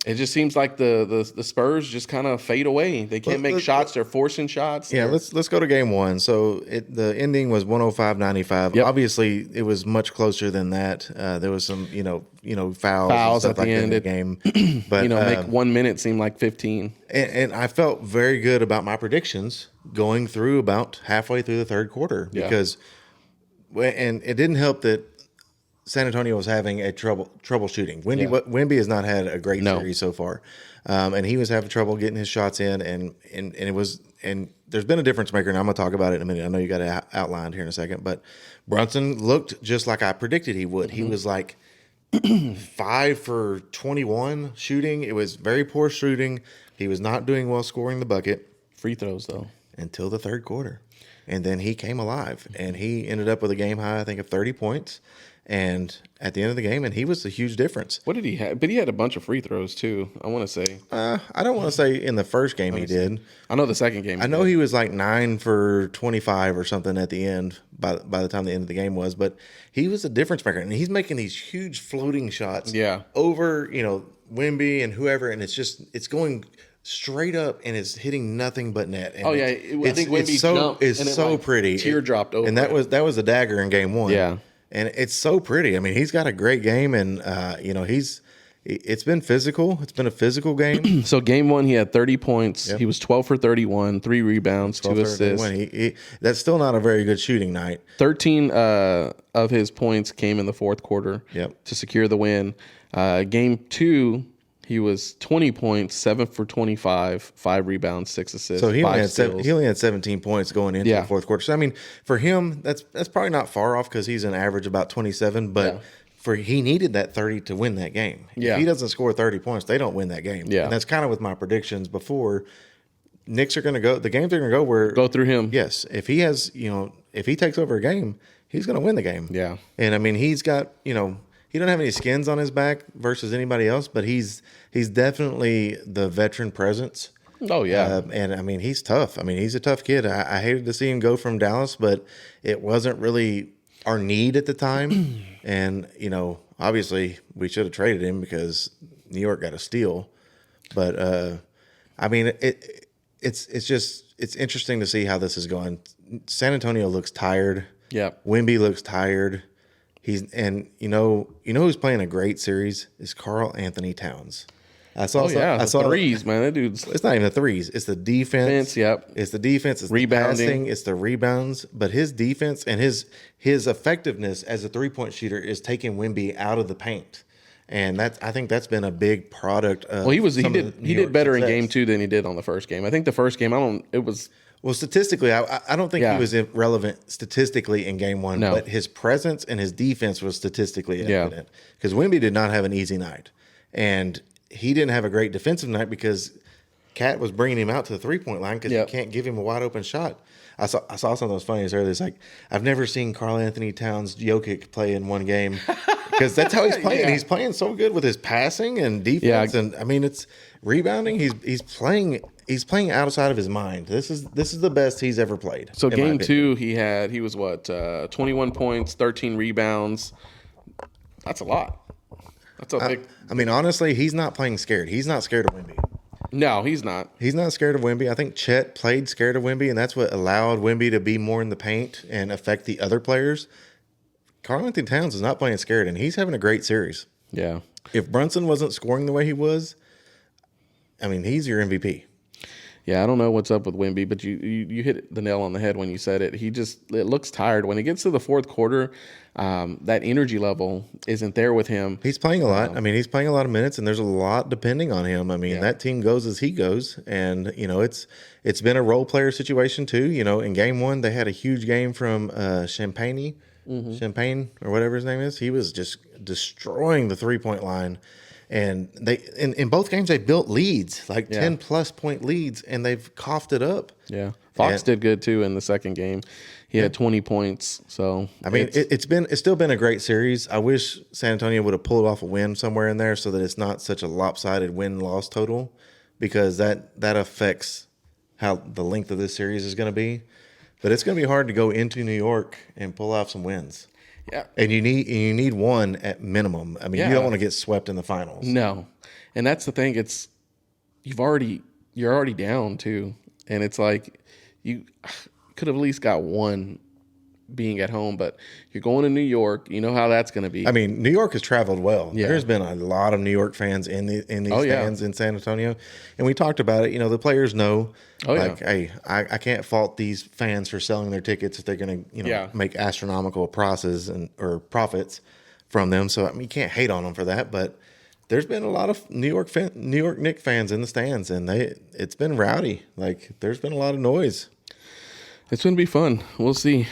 A: it just seems like the Spurs just kind of fade away. They can't make shots. They're forcing shots.
B: Yeah, let's go to game 1. So the ending was 105-95.
A: Yep.
B: Obviously, it was much closer than that. There was some fouls and stuff
A: at the end
B: of the game. But
A: make 1 minute seem like 15.
B: And I felt very good about my predictions going through about halfway through the third quarter because, and it didn't help that San Antonio was having a troubleshooting. Wemby has not had a great series so far, and he was having trouble getting his shots in, and there's been a difference maker, and I'm going to talk about it in a minute. I know you got it outlined here in a second, but Brunson looked just like I predicted he would. He was like 5 for 21 shooting. It was very poor shooting. He was not doing well scoring the bucket.
A: Free throws, though.
B: Until the third quarter. And then he came alive, and he ended up with a game high, I think, of 30 points. And at the end of the game, and he was a huge difference.
A: What did he have? But he had a bunch of free throws, too, I want to say.
B: I don't want to say in the first game he did.
A: I know the second game.
B: I know he was like 9 for 25 or something at the end by the time the end of the game was. But he was a difference maker. And he's making these huge floating shots over, Wemby and whoever. And it's going straight up and it's hitting nothing but net. And
A: I think Wemby jumped.
B: It's so pretty.
A: Teardropped over.
B: And that was a dagger in game 1.
A: Yeah.
B: And it's so pretty. I mean, he's got a great game, and it's been physical. It's been a physical game.
A: So game 1, he had 30 points. Yep. He was 12 for 31, 3 rebounds, 2 assists.
B: That's still not a very good shooting night.
A: 13 of his points came in the fourth quarter to secure the win. Game 2, he was 20 points, 7 for 25, 5 rebounds, 6 assists.
B: So he only had 17 points going into the fourth quarter. So I mean, for him, that's probably not far off because he's an average about 27. But he needed that 30 to win that game.
A: Yeah.
B: If he doesn't score 30 points, they don't win that game.
A: Yeah.
B: And that's kind of with my predictions before. Knicks are going to go. The games are going to
A: go through him.
B: Yes, if he has, if he takes over a game, he's going to win the game.
A: Yeah.
B: And I mean, he's got, he don't have any skins on his back versus anybody else, but he's definitely the veteran presence.
A: Oh, yeah.
B: And, I mean, he's tough. I mean, he's a tough kid. I hated to see him go from Dallas, but it wasn't really our need at the time. And, obviously we should have traded him because New York got a steal. But, I mean, it's interesting to see how this is going. San Antonio looks tired.
A: Yeah.
B: Wemby looks tired. You know who's playing a great series is Karl Anthony Towns. I saw
A: threes, man. That dude's.
B: It's not even the threes. It's the defense.
A: Yep.
B: It's the defense. It's
A: rebounding.
B: The passing. It's the rebounds. But his defense and his effectiveness as a 3-point shooter is taking Wemby out of the paint, and I think that's been a big product. Of
A: he did better in game 2 than he did on the first game. I think the first game
B: Well, statistically, I don't think he was relevant statistically in game 1, but his presence and his defense was statistically evident because Wemby did not have an easy night, and he didn't have a great defensive night because Cat was bringing him out to the 3-point line because you can't give him a wide open shot. I saw something that was funny earlier. It's like, I've never seen Karl Anthony Towns Jokic play in one game because that's how he's playing. He's playing so good with his passing and defense, and I mean it's rebounding. He's playing outside of his mind. This is the best he's ever played.
A: So game 2, he was 21 points, 13 rebounds. That's a lot. That's a big.
B: I mean, honestly, he's not playing scared. He's not scared of Wemby.
A: No, he's not.
B: He's not scared of Wemby. I think Chet played scared of Wemby, and that's what allowed Wemby to be more in the paint and affect the other players. Karl Anthony Towns is not playing scared, and he's having a great series.
A: Yeah.
B: If Brunson wasn't scoring the way he was, I mean, he's your MVP.
A: Yeah, I don't know what's up with Wemby, but you hit the nail on the head when you said it. It looks tired. When he gets to the fourth quarter, that energy level isn't there with him.
B: He's playing a lot. I mean, he's playing a lot of minutes, and there's a lot depending on him. I mean, that team goes as he goes, and it's been a role player situation too. In game 1, they had a huge game from Champagne or whatever his name is. He was just destroying the 3-point line. And they in both games they built leads, 10+ point leads, and they've coughed it up.
A: Yeah, Fox did good too in the second game. He had 20 points. So
B: I mean, it's still been a great series. I wish San Antonio would have pulled off a win somewhere in there so that it's not such a lopsided win-loss total, because that affects how the length of this series is going to be. But it's going to be hard to go into New York and pull off some wins.
A: Yeah,
B: and you need one at minimum. I mean, you don't want to get swept in the finals.
A: No, and that's the thing. You're already down too, and it's like you could have at least got one being at home, but you're going to New York. You know how that's going to be.
B: I mean, New York has traveled well.
A: Yeah.
B: There's been a lot of New York fans in these stands in San Antonio, and we talked about it. The players know. Hey, I can't fault these fans for selling their tickets if they're going to make astronomical profits from them. So I mean, you can't hate on them for that. But there's been a lot of New York Knicks fans in the stands, and it's been rowdy. There's been a lot of noise.
A: It's going to be fun. We'll see.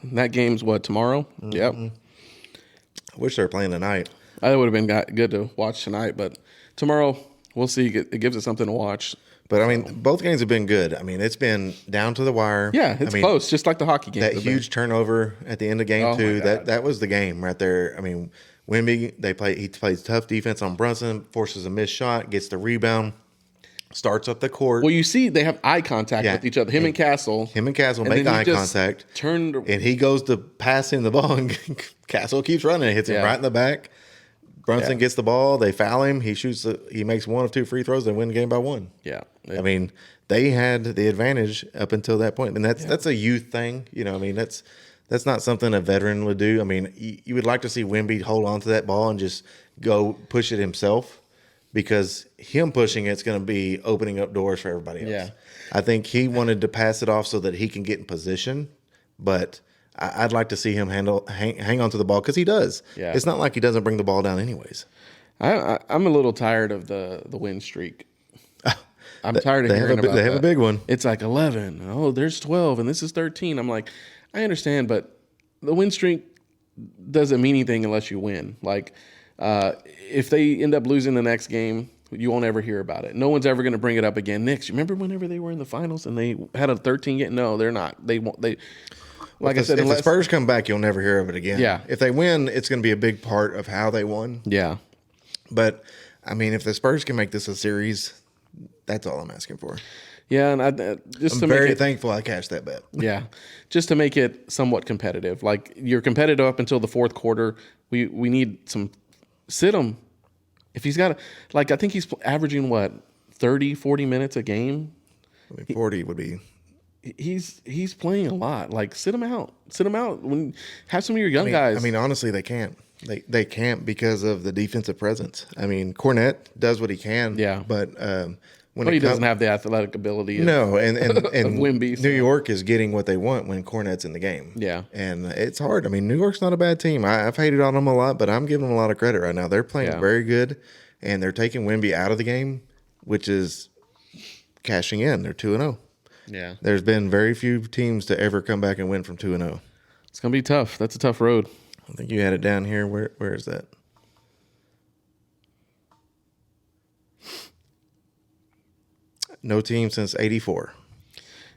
A: That game's tomorrow? Mm-hmm. Yep.
B: I wish they were playing tonight.
A: That would have been good to watch tonight, but tomorrow we'll see. It gives us something to watch.
B: But I mean, both games have been good. I mean, it's been down to the wire.
A: Yeah, it's close, just like the hockey game.
B: That huge turnover at the end of game 2, that was the game right there. I mean, Wemby, he plays tough defense on Brunson, forces a missed shot, gets the rebound, starts up the court.
A: Well, you see, they have eye contact with each other. Him and Castle
B: make eye contact. And he goes to pass him the ball, and Castle keeps running. It hits him right in the back. Brunson gets the ball. They foul him. He shoots. He makes 1 of 2 free throws. They win the game by 1.
A: Yeah.
B: I mean, they had the advantage up until that point, and that's a youth thing. I mean, that's not something a veteran would do. I mean, you would like to see Wemby hold on to that ball and just go push it himself, because him pushing it's going to be opening up doors for everybody else.
A: Yeah.
B: I think he wanted to pass it off so that he can get in position, but I'd like to see him hang on to the ball, because he does.
A: Yeah.
B: It's not like he doesn't bring the ball down anyways.
A: I'm a little tired of the win streak. I'm tired of hearing about that.
B: They have a big one.
A: It's like 11. Oh, there's 12, and this is 13. I'm like, I understand, but the win streak doesn't mean anything unless you win. If they end up losing the next game, you won't ever hear about it. No one's ever going to bring it up again. Knicks, remember whenever they were in the finals and they had a 13 game? No, they're not. They won't. Like I said,
B: if the Spurs come back, you'll never hear of it again.
A: Yeah.
B: If they win, it's going to be a big part of how they won.
A: Yeah.
B: But I mean, if the Spurs can make this a series, that's all I'm asking for.
A: Yeah, and I'm very
B: thankful I cashed that bet.
A: Yeah, just to make it somewhat competitive. You're competitive up until the fourth quarter. We need some sit him. If he's got I think he's averaging 30, 40 minutes a game.
B: I mean, 40 would be.
A: he's playing a lot. Like sit him out. When have some of your young guys.
B: I mean, honestly, they can't. They can't because of the defensive presence. I mean, Cornette does what he can.
A: Yeah,
B: but when
A: he doesn't have the athletic ability.
B: No, and
A: Wemby,
B: New York is getting what they want when Cornette's in the game.
A: Yeah,
B: and it's hard. I mean, New York's not a bad team. I've hated on them a lot, but I'm giving them a lot of credit right now. They're playing very good, and they're taking Wemby out of the game, which is cashing in. They're 2-0.
A: Yeah,
B: there's been very few teams to ever come back and win from 2-0.
A: It's gonna be tough. That's a tough road.
B: I think you had it down here. Where is that? No team since '84.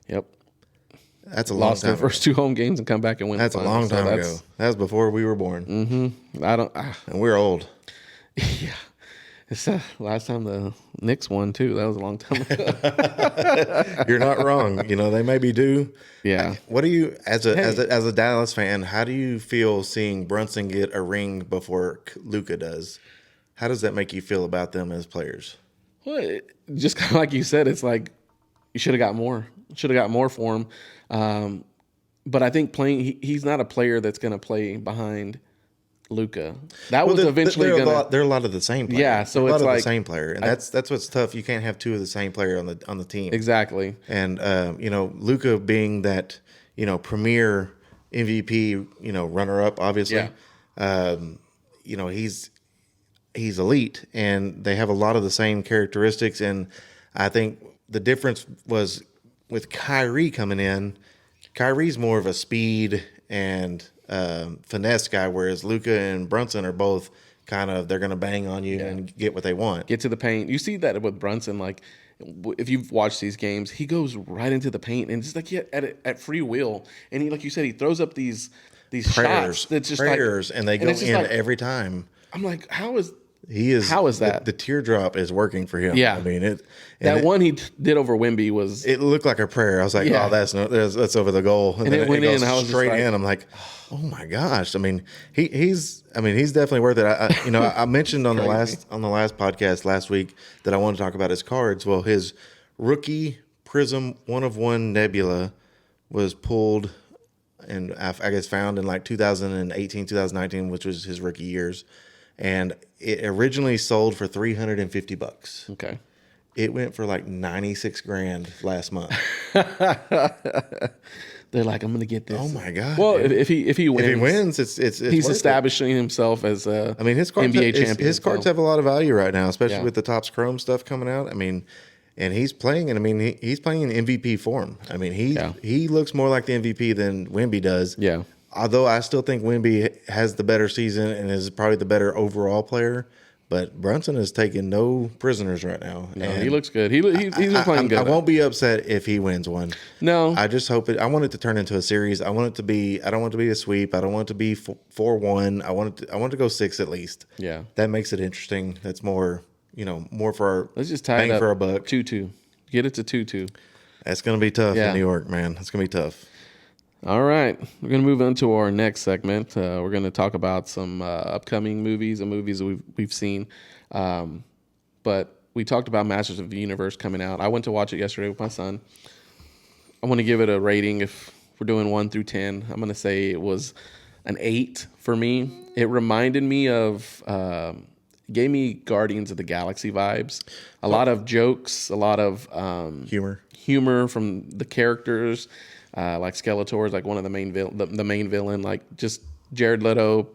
A: Yep.
B: That's a long
A: Lost
B: time.
A: their first 2 home games and come back and win.
B: That's a long time ago. That was before we were born.
A: Mm-hmm.
B: And we're old.
A: Yeah. It's last time the Knicks won too. That was a long time ago.
B: You're not wrong. You know, they may be due.
A: Yeah.
B: What do you, as a Dallas fan, how do you feel seeing Brunson get a ring before Luka does? How does that make you feel about them as players?
A: Well, just kind of like you said, it's like you should have got more. Should have got more for him. But I think he's not a player that's going to play behind Luka. That was eventually
B: going to. They're a lot of the same player.
A: Yeah, so
B: it's
A: a lot
B: of the same player, and that's what's tough. You can't have 2 of the same player on the team.
A: Exactly.
B: And you know, Luka being that premier MVP, runner up, obviously.
A: Yeah.
B: He's elite, and they have a lot of the same characteristics. And I think the difference was with Kyrie coming in. Kyrie's more of a speed and finesse guy, whereas Luka and Brunson are both kind of, they're going to bang on you and get what they want.
A: Get to the paint. You see that with Brunson. Like, if you've watched these games, he goes right into the paint and just like at free will. And he, like you said, he throws up these shots. That's just
B: prayers, and they go in every time.
A: I'm like, how is
B: that? The teardrop is working for him.
A: Yeah,
B: I mean
A: one he did over Wemby was.
B: It looked like a prayer. I was like, oh, that's over the goal,
A: and then it went in. I was
B: straight in. I'm like, oh my gosh. I mean, he's definitely worth it. I mentioned on the last podcast last week that I wanted to talk about his cards. Well, his rookie Prism 1-of-1 Nebula was pulled, and I guess found in like 2018, 2019, which was his rookie years. And it originally sold for $350.
A: Okay.
B: It went for like $96,000 last month.
A: They're like, I'm going to get this.
B: Oh my god!
A: Well, if he wins,
B: it's
A: he's establishing himself as a
B: his cards
A: NBA champion.
B: His cards have a lot of value right now, especially with the Topps Chrome stuff coming out. I mean, and he's playing, and he's playing in MVP form. I mean, he looks more like the MVP than Wemby does.
A: Yeah.
B: Although I still think Wemby has the better season and is probably the better overall player, but Brunson is taking no prisoners right now.
A: No, he looks good. He's been playing good.
B: I won't be upset if he wins one.
A: No,
B: I just hope I want it to turn into a series. I want it to be. I don't want it to be a sweep. I don't want it to be 4-1. I want it to go 6 at least.
A: Yeah,
B: that makes it interesting. That's more. More for our.
A: Let's just tie
B: bang
A: it up
B: for a buck.
A: 2-2. Get it to 2-2.
B: That's going to be tough in New York, man. That's going to be tough.
A: All right. We're going to move on to our next segment. We're going to talk about some upcoming movies and movies that we've seen. But we talked about Masters of the Universe coming out. I went to watch it yesterday with my son. I want to give it a rating. If we're doing 1 through 10, I'm going to say it was an 8 for me. It reminded me of, gave me Guardians of the Galaxy vibes. A lot of jokes, a lot of humor from the characters. Like Skeletor is like one of the main villain. Like just Jared Leto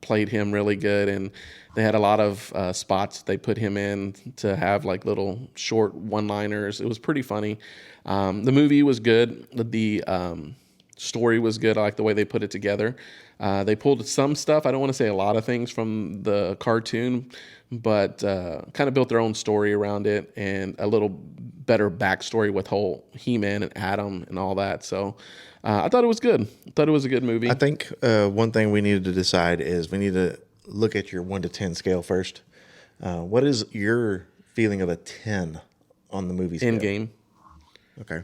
A: played him really good, and they had a lot of spots they put him in to have like little short one-liners. It was pretty funny. The movie was good. The story was good. I like the way they put it together. They pulled some stuff. I don't want to say a lot of things from the cartoon, but kind of built their own story around it and a little better backstory with whole He-Man and Adam and all that. So I thought it was good. I thought it was a good movie.
B: I think one thing we needed to decide is we need to look at your 1 to 10 scale first. What is your feeling of a 10 on the movie scale?
A: Endgame.
B: Okay.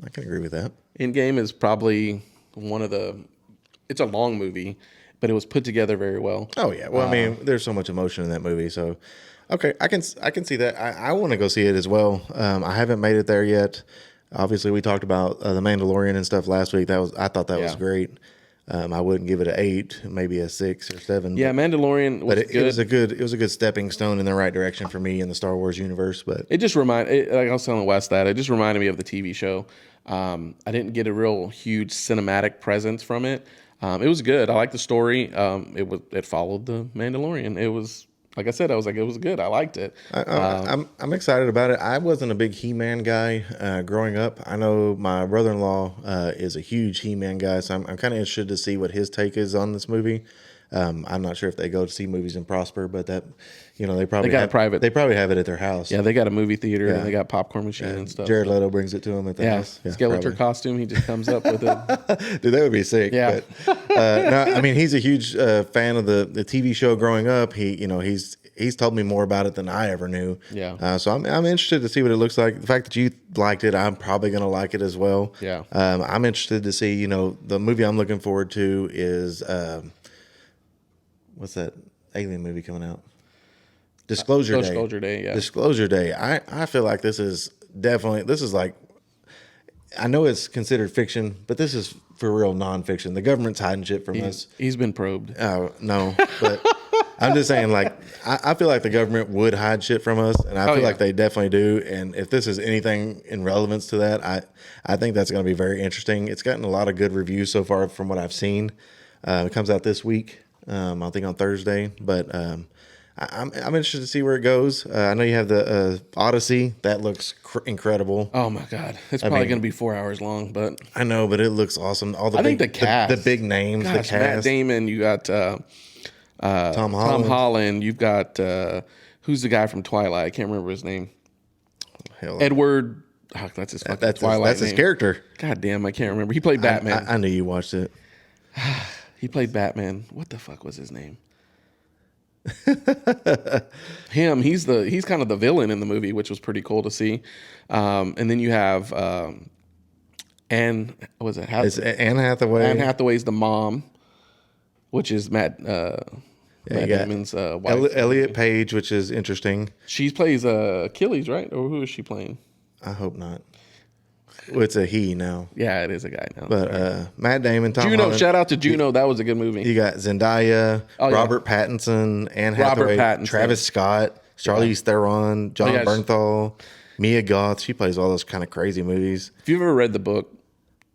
B: I can agree with that.
A: Endgame is probably it's a long movie, but it was put together very well.
B: Oh yeah. Well, there's so much emotion in that movie. So, okay, I can see that. I want to go see it as well. I haven't made it there yet. Obviously, we talked about the Mandalorian and stuff last week. I thought that was great. I wouldn't give it an 8, maybe a 6 or 7.
A: Yeah, Mandalorian was good.
B: It was a good stepping stone in the right direction for me in the Star Wars universe. But
A: it just like I was telling Wes it just reminded me of the TV show. I didn't get a real huge cinematic presence from it. It was good. I liked the story. It followed the Mandalorian. It was, like I said, it was good. I liked it.
B: I'm excited about it. I wasn't a big He-Man guy growing up. I know my brother-in-law is a huge He-Man guy, so I'm kind of interested to see what his take is on this movie. I'm not sure if they go to see movies and Prosper, but that, they probably They probably have it at their house.
A: Yeah, they got a movie theater and they got popcorn machine and stuff.
B: Jared Leto brings it to them at the house. Yeah,
A: Skeletor costume. He just comes up with it.
B: Dude, that would be sick.
A: Yeah.
B: But, no, I mean, he's a huge fan of the TV show growing up. He's told me more about it than I ever knew.
A: Yeah.
B: So I'm interested to see what it looks like. The fact that you liked it, I'm probably going to like it as well.
A: Yeah.
B: I'm interested to see, the movie I'm looking forward to is, what's that alien movie coming out? Disclosure Day.
A: Disclosure Day, yeah.
B: Disclosure Day. I feel like this is like, I know it's considered fiction, but this is for real nonfiction. The government's hiding shit from us.
A: He's been probed.
B: No, but I'm just saying, like, I feel like the government would hide shit from us, and I feel like they definitely do. And if this is anything in relevance to that, I think that's going to be very interesting. It's gotten a lot of good reviews so far from what I've seen. It comes out this week, I think on Thursday, but I'm interested to see where it goes. I know you have the Odyssey. That looks incredible.
A: Oh my God. It's probably going to be 4 hours long, but
B: I know, but it looks awesome.
A: I think the cast,
B: the big names, the cast.
A: Matt Damon, you got Tom Holland. You've got who's the guy from Twilight? I can't remember his name.
B: Hell,
A: Edward. Oh, that's his fucking Twilight
B: That's
A: name.
B: His character.
A: God damn, I can't remember. He played Batman.
B: I knew you watched it.
A: He played Batman. What the fuck was his name? Him. He's kind of the villain in the movie, which was pretty cool to see. And then you have Anne. Was it?
B: It's Anne Hathaway.
A: Anne Hathaway's the mom, which is Matt Damon's wife.
B: Elliot Page, which is interesting.
A: She plays Achilles, right? Or who is she playing?
B: I hope not. Well, it's a he now.
A: Yeah, it is a guy now.
B: But Matt Damon, Tom
A: Juno,
B: Holland.
A: shout out to Juno. That was a good movie.
B: You got Zendaya, Robert Pattinson, Anne Hathaway, Travis Scott, Charlize Theron, John Bernthal, Mia Goth. She plays all those kind of crazy movies.
A: If you've ever read the book,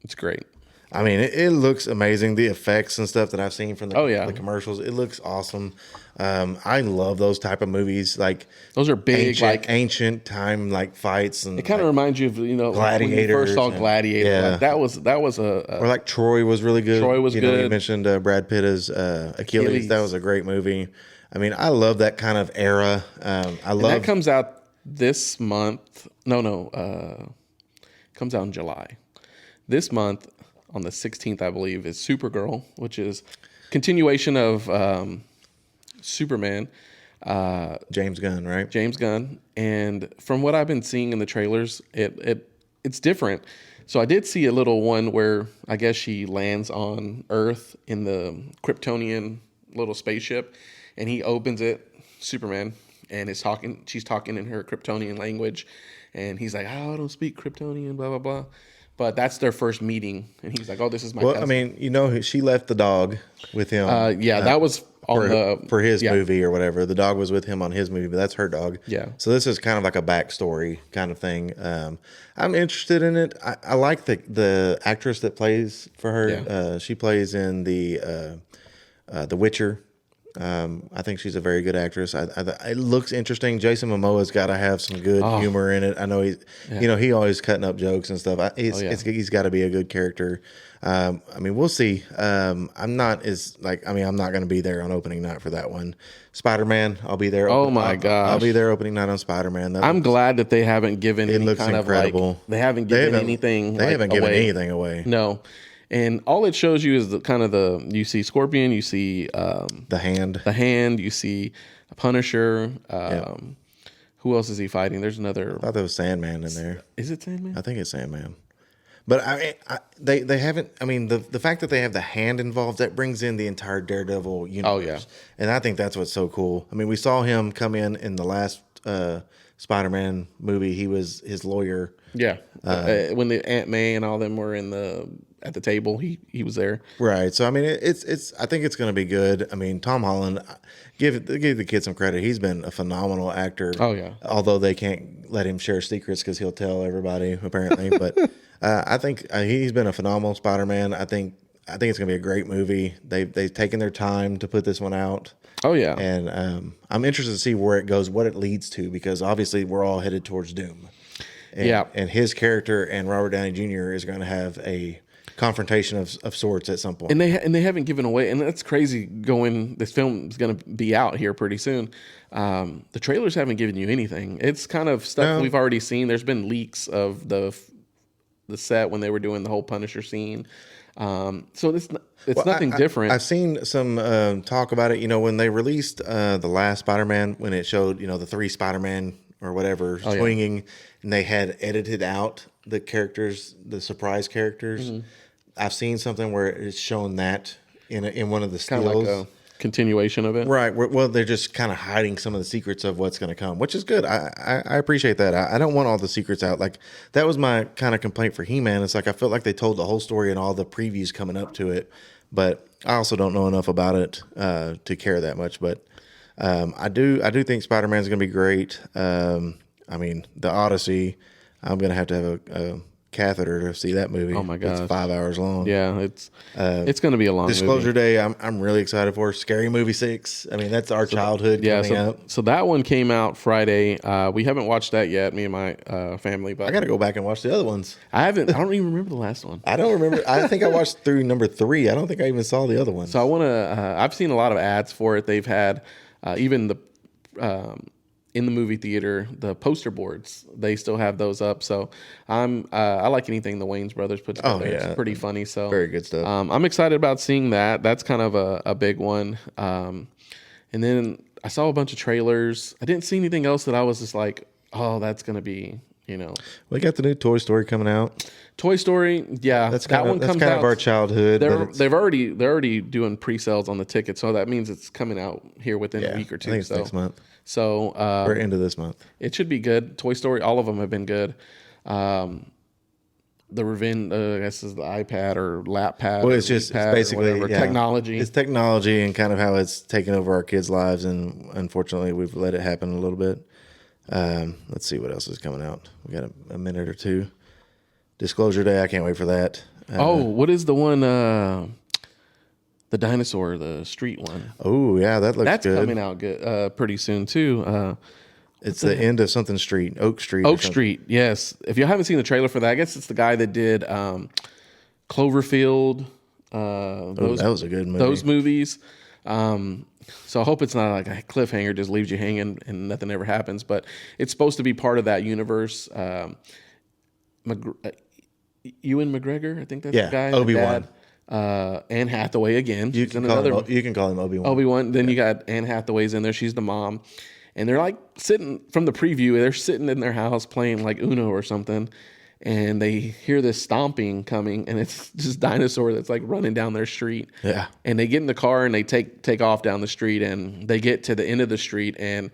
A: it's great.
B: I mean, it looks amazing. The effects and stuff that I've seen from the commercials, it looks awesome. I love those type of movies. Like
A: those are big,
B: ancient time fights, and
A: it kind of reminds you of
B: Gladiator.
A: When you first saw Gladiator.
B: Yeah,
A: that was
B: or like Troy was really good.
A: Troy was good.
B: You mentioned Brad Pitt as Achilles. That was a great movie. I mean, I love that kind of era. That
A: comes out this month. Comes out in July. This month. On the 16th, I believe, is Supergirl, which is continuation of Superman.
B: James Gunn, right?
A: James Gunn. And from what I've been seeing in the trailers, it's different. So I did see a little one where I guess she lands on Earth in the Kryptonian little spaceship, and he opens it, Superman, and she's talking in her Kryptonian language, and he's like, I don't speak Kryptonian, blah, blah, blah. But that's their first meeting, and he's like, "Oh, this is my." Well, cousin.
B: I mean, she left the dog with him.
A: That was
B: for his movie or whatever. The dog was with him on his movie, but that's her dog.
A: Yeah.
B: So this is kind of like a backstory kind of thing. I'm interested in it. I like the actress that plays for her.
A: Yeah.
B: She plays in the Witcher. I think she's a very good actress. It looks interesting. Jason Momoa's got to have some good humor in it. I know he always cutting up jokes and stuff. He's got to be a good character. I mean, we'll see. I'm not going to be there on opening night for that one. Spider-Man, I'll be there.
A: Oh my gosh,
B: I'll be there opening night on Spider-Man.
A: I'm glad that they haven't given any kind
B: incredible.
A: Of they haven't given anything.
B: They haven't given anything away.
A: No. And all it shows you is you see Scorpion, you see
B: the hand,
A: you see a Punisher. Who else is he fighting? There's another.
B: I thought there was Sandman in there.
A: Is it Sandman?
B: I think it's Sandman. But they haven't. I mean, the fact that they have the hand involved, that brings in the entire Daredevil universe.
A: Oh yeah,
B: and I think that's what's so cool. I mean, we saw him come in the last Spider-Man movie, he was his lawyer.
A: Yeah, when the Aunt May and all them were at the table, he was there.
B: Right. So I mean, it's I think it's going to be good. I mean, Tom Holland, give the kid some credit. He's been a phenomenal actor.
A: Oh yeah.
B: Although they can't let him share secrets because he'll tell everybody apparently. But I think he's been a phenomenal Spider-Man. I think it's going to be a great movie. They've taken their time to put this one out.
A: Oh yeah.
B: And I'm interested to see where it goes, what it leads to, because obviously we're all headed towards Doom. And his character and Robert Downey Jr. is going to have a confrontation of sorts at some point.
A: And they haven't given away, and that's crazy. This film is going to be out here pretty soon. The trailers haven't given you anything. It's kind of stuff we've already seen. There's been leaks of the set when they were doing the whole Punisher scene. So it's nothing different.
B: I've seen some talk about it. You know, when they released the last Spider-Man, when it showed the 3 Spider-Man or whatever swinging, and they had edited out the characters, the surprise characters. Mm-hmm. I've seen something where it's shown that in one of the stills.
A: Kind of like a continuation of it.
B: Right. Well, they're just kind of hiding some of the secrets of what's going to come, which is good. I appreciate that. I don't want all the secrets out. Like, that was my kind of complaint for He-Man. It's like I felt like they told the whole story and all the previews coming up to it, but I also don't know enough about it to care that much. But I do think Spider-Man's going to be great. I mean, the Odyssey, I'm going to have a catheter to see that movie.
A: Oh my gosh.
B: It's 5 hours long.
A: Yeah, it's going to be a long
B: Disclosure
A: movie.
B: Day, I'm really excited for. Scary Movie 6. I mean, that's our childhood coming out.
A: So that one came out Friday. We haven't watched that yet, me and my family. But
B: I got to go back and watch the other ones.
A: I don't even remember the last one.
B: I don't remember. I think I watched through number 3. I don't think I even saw the other one.
A: So I want to, I've seen a lot of ads for it. They've had even in the movie theater, the poster boards, they still have those up. So I like anything the Wayans brothers put together. Oh, yeah. It's pretty funny. So
B: very good stuff.
A: I'm excited about seeing that. That's kind of a big one. And then I saw a bunch of trailers. I didn't see anything else that I was just like, oh, that's going to be,
B: We got the new Toy Story coming out.
A: Toy Story, yeah.
B: That's kind of our childhood.
A: They're already doing pre-sales on the ticket, so that means it's coming out here within a week or two.
B: I think it's next month.
A: So
B: or end of this month.
A: It should be good. Toy Story, all of them have been good. The Revenge, I guess, is the iPad or lap pad.
B: Well, it's basically
A: technology.
B: It's technology and kind of how it's taken over our kids' lives, and unfortunately, we've let it happen a little bit. Let's see what else is coming out. We got a minute or two. Disclosure Day, I can't wait for that.
A: What is the one? The dinosaur, the street one.
B: Oh yeah, that's good.
A: That's coming out good pretty soon too.
B: It's the end of something street, Oak Street.
A: Oak Street, yes. If you haven't seen the trailer for that, I guess it's the guy that did Cloverfield. That
B: was a good movie.
A: Those movies. So I hope it's not like a cliffhanger, just leaves you hanging and nothing ever happens. But it's supposed to be part of that universe. Ewan McGregor, I think that's the guy.
B: Obi-Wan.
A: Anne Hathaway again.
B: You can call him Obi-Wan.
A: Obi-Wan. Then you got Anne Hathaway's in there. She's the mom. And they're like sitting from the preview. They're sitting in their house playing like Uno or something. And they hear this stomping coming. And it's just dinosaur that's like running down their street.
B: Yeah.
A: And they get in the car and they take off down the street. And they get to the end of the street. And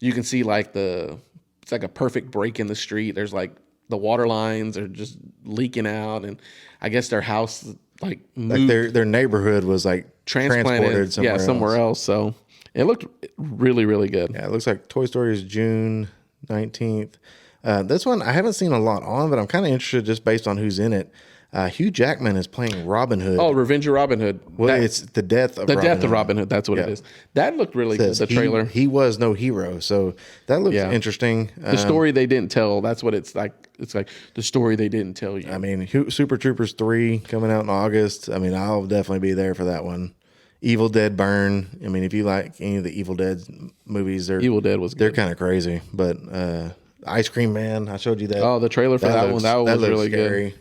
A: you can see like it's like a perfect break in the street. There's like the water lines are just leaking out. And I guess their house moved,
B: their neighborhood was like transported
A: somewhere else. So it looked really, really good.
B: Yeah, it looks like Toy Story is June 19th. This one I haven't seen a lot on, but I'm kind of interested just based on who's in it. Hugh Jackman is playing Robin Hood.
A: Oh, Revenge of Robin Hood.
B: Well, it's the death of
A: Robin Hood. That's what it is. That looked really good. The trailer.
B: He was no hero, so that looks interesting.
A: The story they didn't tell. That's what it's like. It's like the story they didn't tell you.
B: I mean, Super Troopers 3 coming out in August. I mean, I'll definitely be there for that one. Evil Dead Burn. I mean, if you like any of the Evil Dead movies,
A: Evil Dead was good.
B: They're kind of crazy. But Ice Cream Man, I showed you that.
A: Oh, the trailer for that one. That was really
B: scary.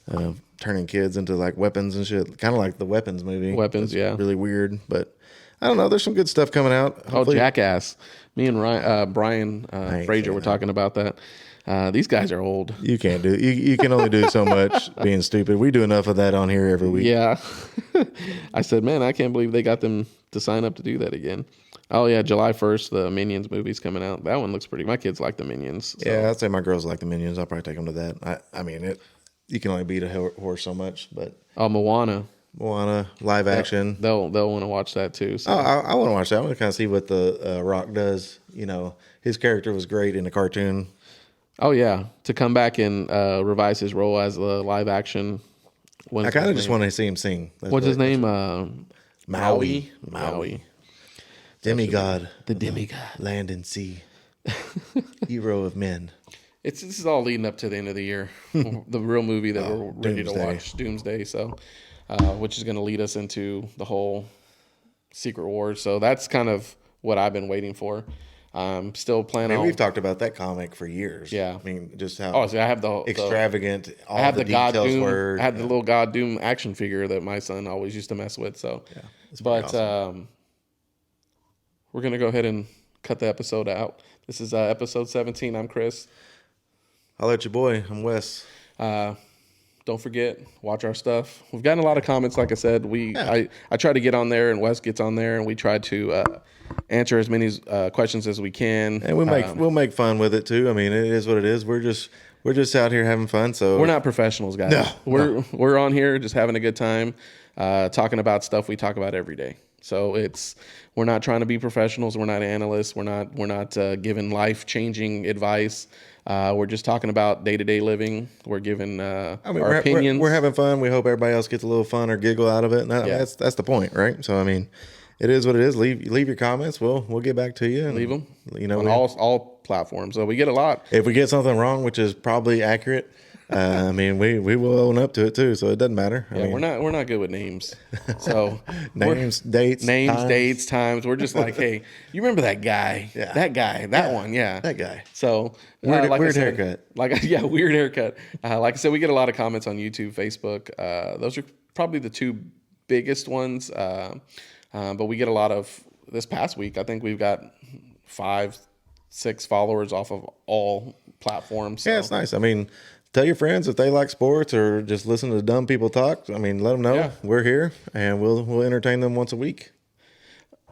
B: Good. Turning kids into like weapons and shit, kind of like the Weapons movie.
A: Weapons,
B: it's really weird, but I don't know. There's some good stuff coming out.
A: Hopefully. Jackass. Me and Brian Fraser were talking about that. These guys are old.
B: You can't do. You can only do so much being stupid. We do enough of that on here every week.
A: Yeah. I said, man, I can't believe they got them to sign up to do that again. Oh yeah, July 1st, the Minions movie's coming out. That one looks pretty. My kids like the Minions. So.
B: Yeah, I'd say my girls like the Minions. I'll probably take them to that. I mean, you can only beat a horse so much, but
A: Moana
B: live action.
A: They'll want to watch that too. So.
B: I want to watch that. I want to kind of see what the Rock does. You know, his character was great in the cartoon.
A: Oh yeah, to come back and revise his role as a live action.
B: I kind of just want to see him sing.
A: What's his name?
B: Maui. Demigod.
A: The demigod.
B: Land and sea. Hero of men.
A: This is all leading up to the end of the year. The real movie that we're ready to watch, Doomsday. So, which is going to lead us into the whole Secret Wars. So that's kind of what I've been waiting for. Still planning.
B: We've talked about that comic for years.
A: Yeah.
B: I mean, just how
A: so I have the
B: extravagant.
A: I have the God Doom. I had the little God Doom action figure that my son always used to mess with. So,
B: yeah,
A: but
B: awesome.
A: We're gonna go ahead and cut the episode out. This is episode 17. I'm Chris.
B: I'll let you, boy. I'm Wes.
A: Don't forget, watch our stuff. We've gotten a lot of comments. Like I said, I try to get on there, and Wes gets on there, and we try to answer as many questions as we can.
B: And we'll make fun with it too. I mean, it is what it is. We're just out here having fun. So
A: we're not professionals, guys.
B: No,
A: we're on here just having a good time, talking about stuff we talk about every day. So we're not trying to be professionals. We're not analysts. We're not giving life-changing advice. We're just talking about day-to-day living. We're giving our opinions.
B: We're having fun. We hope everybody else gets a little fun or giggle out of it. And that's the point, right? So I mean, it is what it is. Leave your comments. We'll get back to you. And,
A: leave them.
B: You know,
A: on all platforms. So we get a lot.
B: If we get something wrong, which is probably accurate. I mean, we will own up to it too, so it doesn't matter. I mean,
A: we're not good with names. So
B: dates,
A: times. We're just like, hey, you remember that guy?
B: Yeah.
A: That guy, one, yeah,
B: that guy.
A: So
B: weird haircut.
A: Weird haircut. Like I said, we get a lot of comments on YouTube, Facebook. Those are probably the two biggest ones. But we get a lot of this past week. I think we've got 5-6 followers off of all platforms. So.
B: Yeah, it's nice. I mean. Tell your friends if they like sports or just listen to dumb people talk. I mean, let them know we're here and we'll entertain them once a week.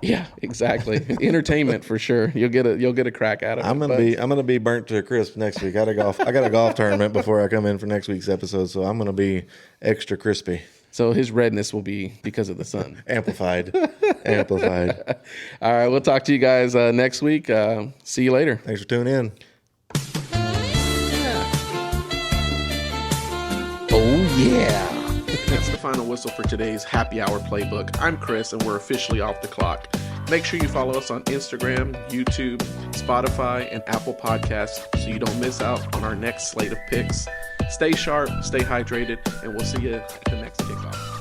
A: Yeah, exactly. Entertainment for sure. You'll get a crack at it.
B: I'm gonna be burnt to a crisp next week. I got a golf tournament before I come in for next week's episode, so I'm gonna be extra crispy.
A: So his redness will be because of the sun.
B: Amplified.
A: All right, we'll talk to you guys next week. See you later.
B: Thanks for tuning in.
A: Oh, yeah. That's the final whistle for today's Happy Hour Playbook. I'm Chris, and we're officially off the clock. Make sure you follow us on Instagram, YouTube, Spotify, and Apple Podcasts so you don't miss out on our next slate of picks. Stay sharp, stay hydrated, and we'll see you at the next kickoff.